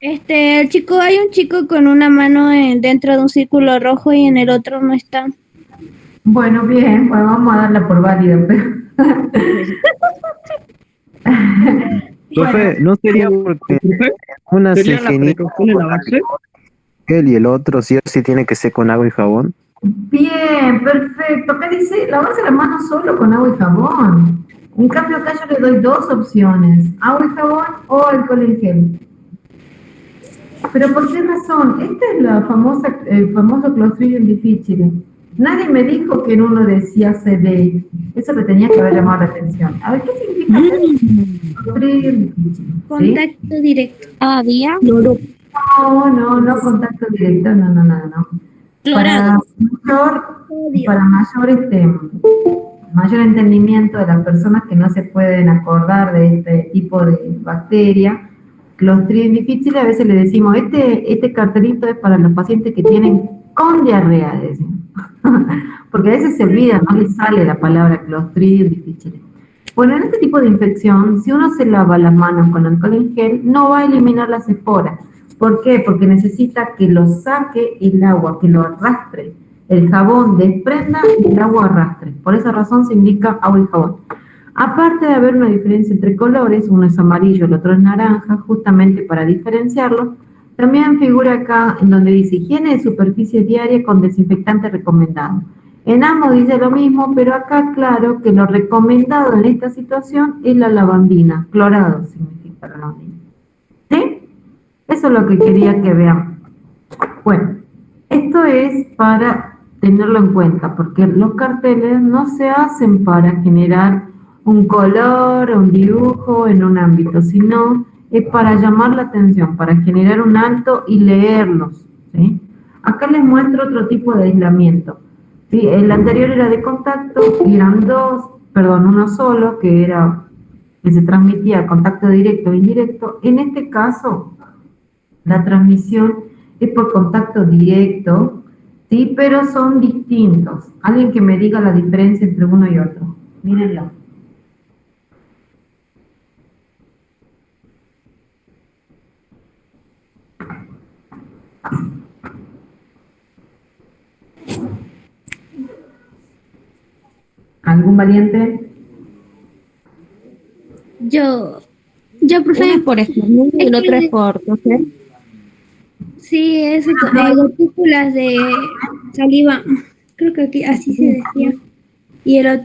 El chico, hay un chico con una mano dentro de un círculo rojo y en el otro no está. Bueno, bien, pues vamos a darla por válida, pero... Profe, ¿no sería porque una se higieniza y el otro sí o sí tiene que ser con agua y jabón? Bien, perfecto. ¿Qué dice? Lavarse las manos solo con agua y jabón. En cambio, acá yo le doy dos opciones, agua y jabón o alcohol en gel. ¿Pero por qué razón? Esta es la famosa, el famoso Clostridium difficile. Nadie me dijo que en uno decía CD. Eso le tenía que haber llamado la atención. A ver, ¿qué significa Clostridium difficile? Contacto directo. ¿Día? No, contacto directo, no. Clorado. Para mayor entendimiento de las personas que no se pueden acordar de este tipo de bacteria, Clostridium difficile, a veces le decimos, este cartelito es para los pacientes que tienen con diarrea, decimos. Porque a veces se olvida, no les sale la palabra Clostridium difficile. Bueno, en este tipo de infección, si uno se lava las manos con alcohol en gel, no va a eliminar las esporas. ¿Por qué? Porque necesita que lo saque el agua, que lo arrastre. El jabón desprenda y el agua arrastre. Por esa razón se indica agua y jabón. Aparte de haber una diferencia entre colores, uno es amarillo, el otro es naranja, justamente para diferenciarlos, también figura acá en donde dice higiene de superficie diaria con desinfectante recomendado. En ambos dice lo mismo, pero acá claro que lo recomendado en esta situación es la lavandina, clorado significa la lavandina. ¿Sí? Eso es lo que quería que vean. Bueno, esto es para tenerlo en cuenta, porque los carteles no se hacen para generar un color, un dibujo en un ámbito, sino es para llamar la atención, para generar un alto y leerlos, ¿sí? Acá les muestro otro tipo de aislamiento, ¿sí? El anterior era de contacto, y eran uno solo, que se transmitía contacto directo e indirecto. En este caso, la transmisión es por contacto directo, ¿sí? Pero son distintos. Alguien que me diga la diferencia entre uno y otro. Mírenlo. ¿Algún valiente? Yo, profe. Uno es por estornudo y el otro es por toser. Sí, es gotículas de saliva. Creo que aquí así se decía. Y el otro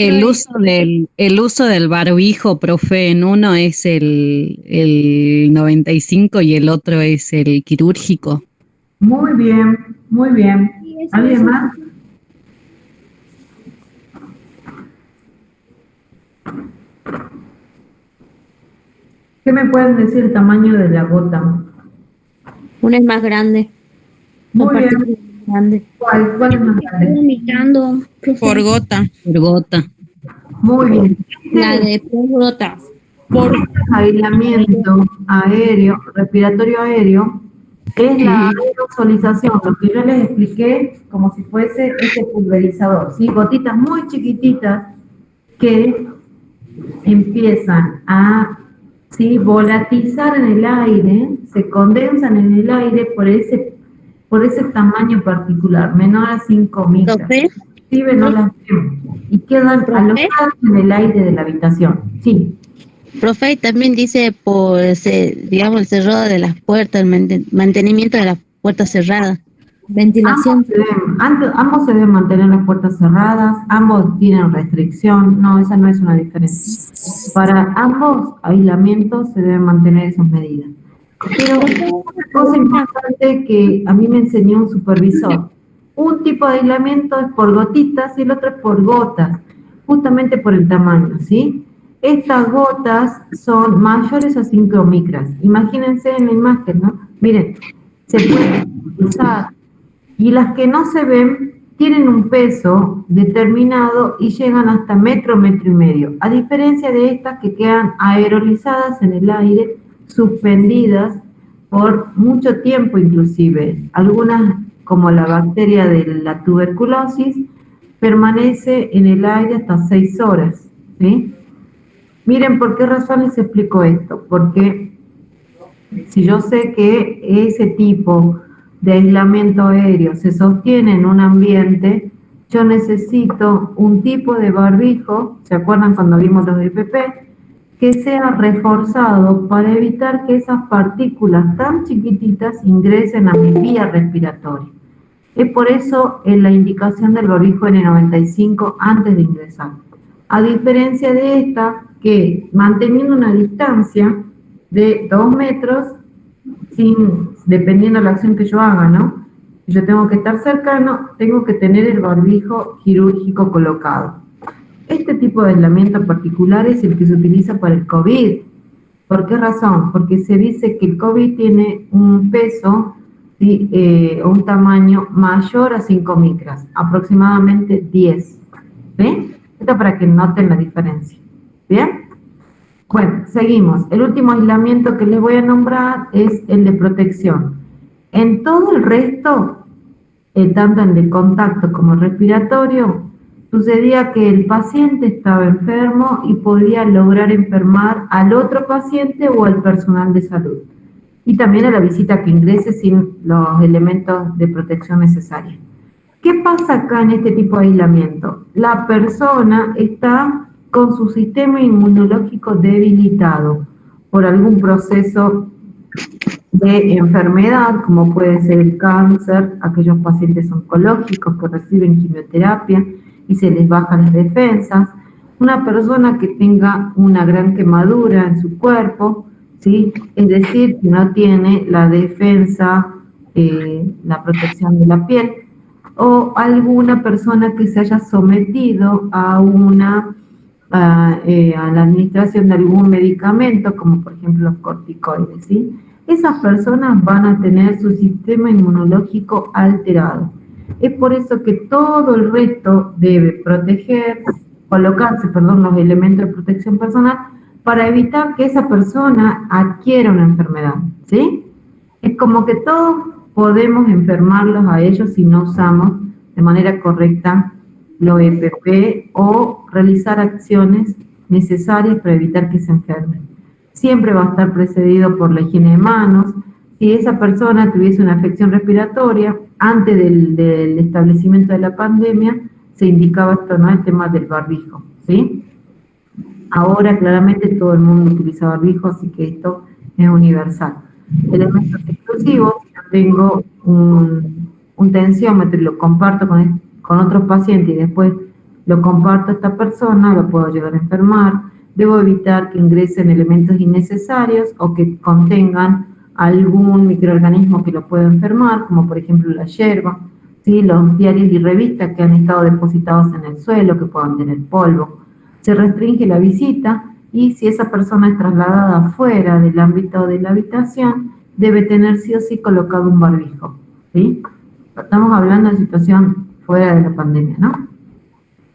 El uso del barbijo, profe, en uno es el 95 y el otro es el quirúrgico. Muy bien, muy bien. ¿Alguien más? ¿Qué me pueden decir el tamaño de la gota? Uno es más grande. Muy bien. Grande. ¿Cuál es más grande? Vomitando. Por gota. Por gota. Muy bien. La de por gota. Por aislamiento aéreo, respiratorio aéreo, es la aerosolización, lo que yo les expliqué como si fuese ese pulverizador, ¿sí? Gotitas muy chiquititas que empiezan a volatilizar en el aire, se condensan en el aire por ese tamaño particular, menor a 5 micras. Sí, no las vemos. Y quedan alojadas en el aire de la habitación. Sí. Profe, también dice por, digamos, el cerrado de las puertas, el mantenimiento de las puertas cerradas. Ventilación. Ambos se deben mantener las puertas cerradas, ambos tienen restricción, no, esa no es una diferencia. Para ambos aislamientos se deben mantener esas medidas. Pero una cosa importante que a mí me enseñó un supervisor, un tipo de aislamiento es por gotitas y el otro es por gotas, justamente por el tamaño, ¿sí? Estas gotas son mayores a 5 micras. Imagínense en la imagen, ¿no? Miren, se pueden usar. Y las que no se ven tienen un peso determinado y llegan hasta metro y medio. A diferencia de estas que quedan aerolizadas en el aire, suspendidas por mucho tiempo inclusive. Algunas, como la bacteria de la tuberculosis, permanece en el aire hasta 6 horas, ¿sí? Miren, ¿por qué razón les explico esto? Porque si yo sé que ese tipo de aislamiento aéreo se sostiene en un ambiente, yo necesito un tipo de barbijo, ¿se acuerdan cuando vimos los de IPP? Que sea reforzado para evitar que esas partículas tan chiquititas ingresen a mi vía respiratoria. Es por eso la indicación del barbijo N95 antes de ingresar. A diferencia de esta, que manteniendo una distancia de 2 metros, dependiendo de la acción que yo haga, ¿no? Si yo tengo que estar cercano, tengo que tener el barbijo quirúrgico colocado. Este tipo de aislamiento particular es el que se utiliza para el COVID. ¿Por qué razón? Porque se dice que el COVID tiene un peso o un tamaño mayor a 5 micras, aproximadamente 10. ¿Ven? Esto para que noten la diferencia. ¿Bien? Bueno, seguimos. El último aislamiento que les voy a nombrar es el de protección. En todo el resto, tanto en el contacto como el respiratorio, sucedía que el paciente estaba enfermo y podía lograr enfermar al otro paciente o al personal de salud. Y también a la visita que ingrese sin los elementos de protección necesarios. ¿Qué pasa acá en este tipo de aislamiento? La persona está con su sistema inmunológico debilitado por algún proceso de enfermedad, como puede ser el cáncer, aquellos pacientes oncológicos que reciben quimioterapia y se les bajan las defensas, una persona que tenga una gran quemadura en su cuerpo, ¿sí? Es decir, que no tiene la defensa, la protección de la piel, o alguna persona que se haya sometido a la administración de algún medicamento, como por ejemplo los corticoides, ¿sí? Esas personas van a tener su sistema inmunológico alterado. Es por eso que todo el resto debe colocarse los elementos de protección personal para evitar que esa persona adquiera una enfermedad, ¿sí? Es como que todos podemos enfermarlos a ellos si no usamos de manera correcta los EPP o realizar acciones necesarias para evitar que se enfermen. Siempre va a estar precedido por la higiene de manos. Si esa persona tuviese una afección respiratoria, antes del establecimiento de la pandemia, se indicaba esto, ¿no? El tema del barbijo, ¿sí? Ahora claramente todo el mundo utiliza barbijo, así que esto es universal. Elementos exclusivos, yo tengo un tensiómetro y lo comparto con otros pacientes y después lo comparto a esta persona, lo puedo llegar a enfermar. Debo evitar que ingresen elementos innecesarios o que contengan algún microorganismo que lo pueda enfermar, como por ejemplo la yerba, ¿sí? Los diarios y revistas que han estado depositados en el suelo, que puedan tener polvo. Se restringe la visita y si esa persona es trasladada fuera del ámbito de la habitación, debe tener sí o sí colocado un barbijo, ¿sí? Estamos hablando de situación fuera de la pandemia, ¿no?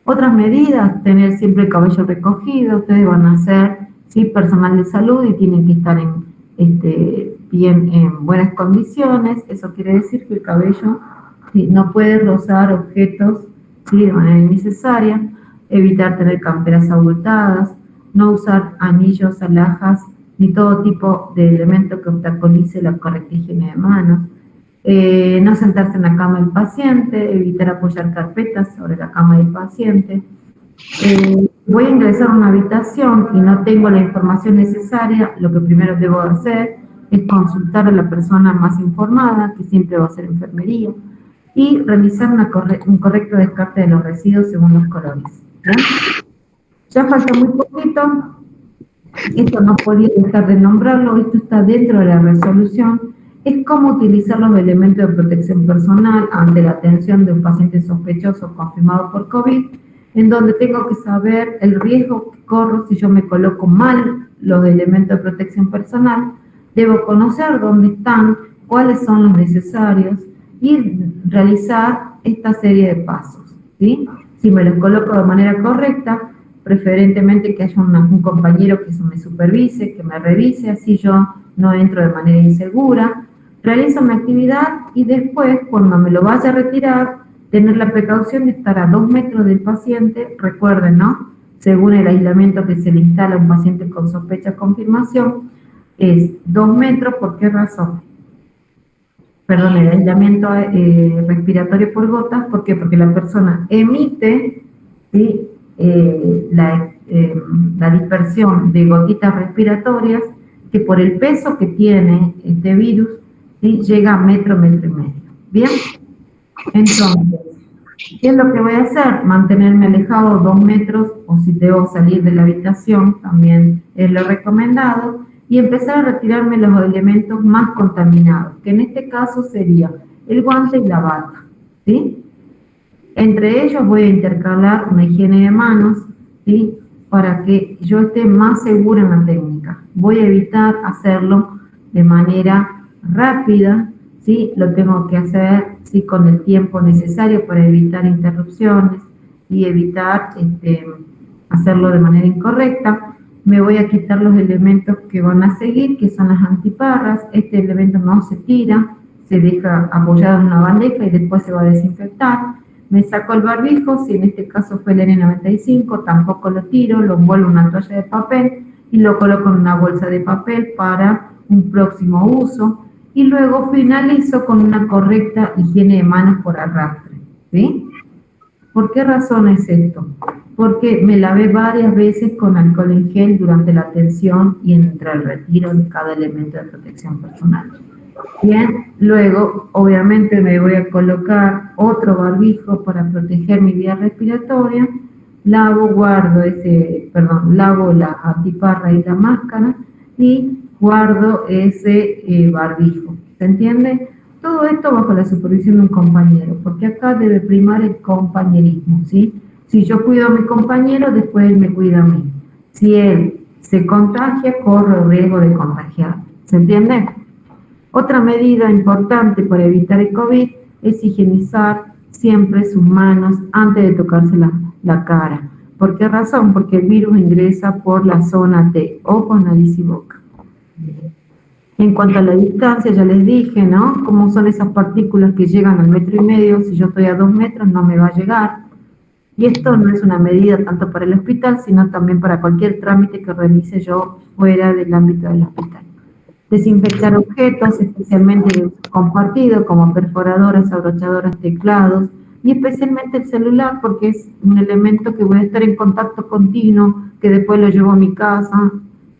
Otras medidas, tener siempre el cabello recogido. Ustedes van a ser, ¿sí?, personal de salud y tienen que estar en buenas condiciones. Eso quiere decir que el cabello, ¿sí?, no puede rozar objetos, ¿sí?, de manera innecesaria. Evitar tener camperas abultadas, no usar anillos, alhajas, ni todo tipo de elemento que obstaculice la correcta higiene de manos. No sentarse en la cama del paciente, evitar apoyar carpetas sobre la cama del paciente. Voy a ingresar a una habitación y no tengo la información necesaria, lo que primero debo hacer es consultar a la persona más informada, que siempre va a ser enfermería, y realizar un correcto descarte de los residuos según los colores. ¿Bien? Ya falta muy poquito, esto no podía dejar de nombrarlo, esto está dentro de la resolución. Es cómo utilizar los elementos de protección personal ante la atención de un paciente sospechoso confirmado por COVID, en donde tengo que saber el riesgo que corro si yo me coloco mal los elementos de protección personal, debo conocer dónde están, cuáles son los necesarios y realizar esta serie de pasos, ¿sí? Si me los coloco de manera correcta, preferentemente que haya un compañero que me supervise, que me revise, así yo no entro de manera insegura. Realizo mi actividad y después, cuando me lo vaya a retirar, tener la precaución de estar a 2 metros del paciente. Recuerden, ¿no? Según el aislamiento que se le instala a un paciente con sospecha o confirmación, es 2 metros. ¿Por qué razón? Perdón, el aislamiento respiratorio por gotas. ¿Por qué? Porque la persona emite, ¿sí?, la dispersión de gotitas respiratorias que por el peso que tiene este virus, ¿sí?, llega a metro y medio. Bien, Entonces, ¿qué es lo que voy a hacer? Mantenerme alejado 2 metros, o si debo salir de la habitación, también es lo recomendado, y empezar a retirarme los elementos más contaminados, que en este caso sería el guante y la bata, ¿sí? Entre ellos voy a intercalar una higiene de manos, ¿sí? Para que yo esté más segura en la técnica. Voy a evitar hacerlo de manera rápida, ¿sí? Lo tengo que hacer, ¿sí? Con el tiempo necesario para evitar interrupciones y evitar hacerlo de manera incorrecta. Me voy a quitar los elementos que van a seguir, que son las antiparras. Este elemento no se tira, se deja apoyado en una bandeja y después se va a desinfectar. Me saco el barbijo, si en este caso fue el N95, tampoco lo tiro, lo envuelvo en una toalla de papel y lo coloco en una bolsa de papel para un próximo uso. Y luego finalizo con una correcta higiene de manos por arrastre, ¿sí? ¿Por qué razón es esto? Porque me lavé varias veces con alcohol en gel durante la atención y entre el retiro de cada elemento de protección personal. Bien, luego obviamente me voy a colocar otro barbijo para proteger mi vía respiratoria, lavo la antiparra y la máscara y guardo ese barbijo, ¿se entiende? Todo esto bajo la supervisión de un compañero, porque acá debe primar el compañerismo, ¿sí? Si yo cuido a mi compañero, después él me cuida a mí. Si él se contagia, corro el riesgo de contagiar, ¿se entiende? Otra medida importante para evitar el COVID es higienizar siempre sus manos antes de tocarse la cara. ¿Por qué razón? Porque el virus ingresa por la zona de ojos, nariz y boca. En cuanto a la distancia, ya les dije, ¿no? Cómo son esas partículas que llegan al 1,5 metros, si yo estoy a 2 metros no me va a llegar. Y esto no es una medida tanto para el hospital, sino también para cualquier trámite que realice yo fuera del ámbito del hospital. Desinfectar objetos, especialmente de uso compartido, como perforadoras, abrochadoras, teclados, y especialmente el celular, porque es un elemento que voy a estar en contacto continuo, que después lo llevo a mi casa,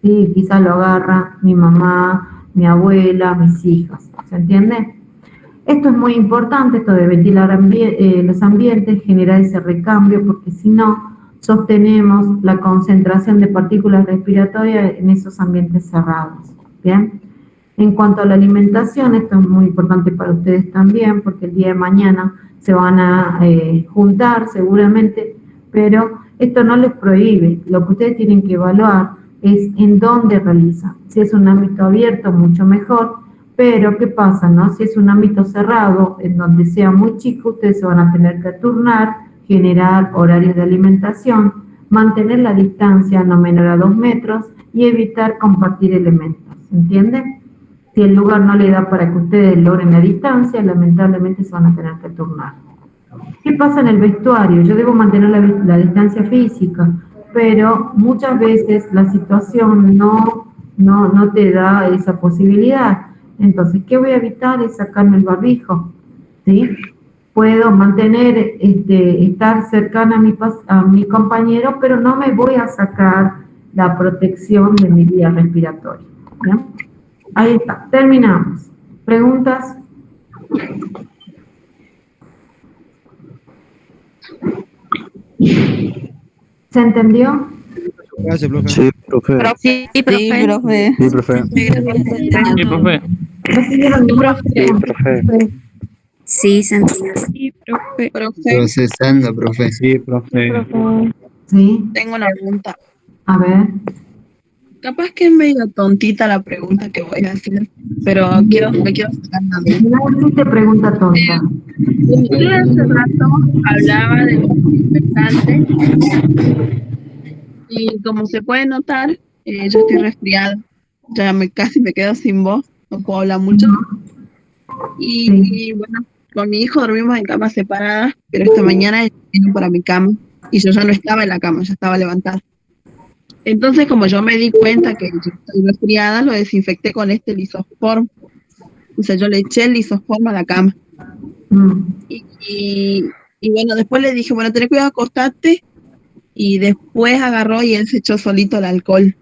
y quizás lo agarra mi mamá, mi abuela, mis hijas, ¿se entiende? Esto es muy importante, esto de ventilar los ambientes, generar ese recambio, porque si no, sostenemos la concentración de partículas respiratorias en esos ambientes cerrados, ¿bien? En cuanto a la alimentación, esto es muy importante para ustedes también, porque el día de mañana se van a juntar seguramente, pero esto no les prohíbe. Lo que ustedes tienen que evaluar es en dónde realizan. Si es un ámbito abierto, mucho mejor, pero ¿qué pasa, no? Si es un ámbito cerrado, en donde sea muy chico, ustedes se van a tener que turnar, generar horarios de alimentación, mantener la distancia no menor a 2 metros y evitar compartir elementos, ¿entiende? Si el lugar no le da para que ustedes logren la distancia, lamentablemente se van a tener que turnar. ¿Qué pasa en el vestuario? Yo debo mantener la distancia física, pero muchas veces la situación no te da esa posibilidad. Entonces, ¿qué voy a evitar? Es sacarme el barbijo, ¿sí? Puedo mantener, estar cercana a mi compañero, pero no me voy a sacar la protección de mi vía respiratoria, ¿bien? Ahí está, terminamos. ¿Preguntas? ¿Se entendió? Gracias, profe. Sí, profe. Sí, profe. Sí, profe. Sí, profe. ¿Recibieron ninguna pregunta? profe. Sí, se entendió. Sí, profe. Procesando, profe. Sí, profe. Sí, Tengo una pregunta. a ver. Capaz que es medio tontita la pregunta que voy a hacer, pero me quiero sacar la duda. No existe pregunta tonta. Usted hace rato hablaba de los desinfectantes y como se puede notar, yo estoy resfriada. Ya casi me quedo sin voz, no puedo hablar mucho. Y bueno, con mi hijo dormimos en camas separadas, pero esta mañana él vino para mi cama y yo ya no estaba en la cama, ya estaba levantada. Entonces, como yo me di cuenta que yo estoy resfriada, lo desinfecté con este lisoform. O sea, yo le eché el lisoform a la cama. Y bueno, después le dije, bueno, ten cuidado, acostarte. Y después agarró y él se echó solito el alcohol.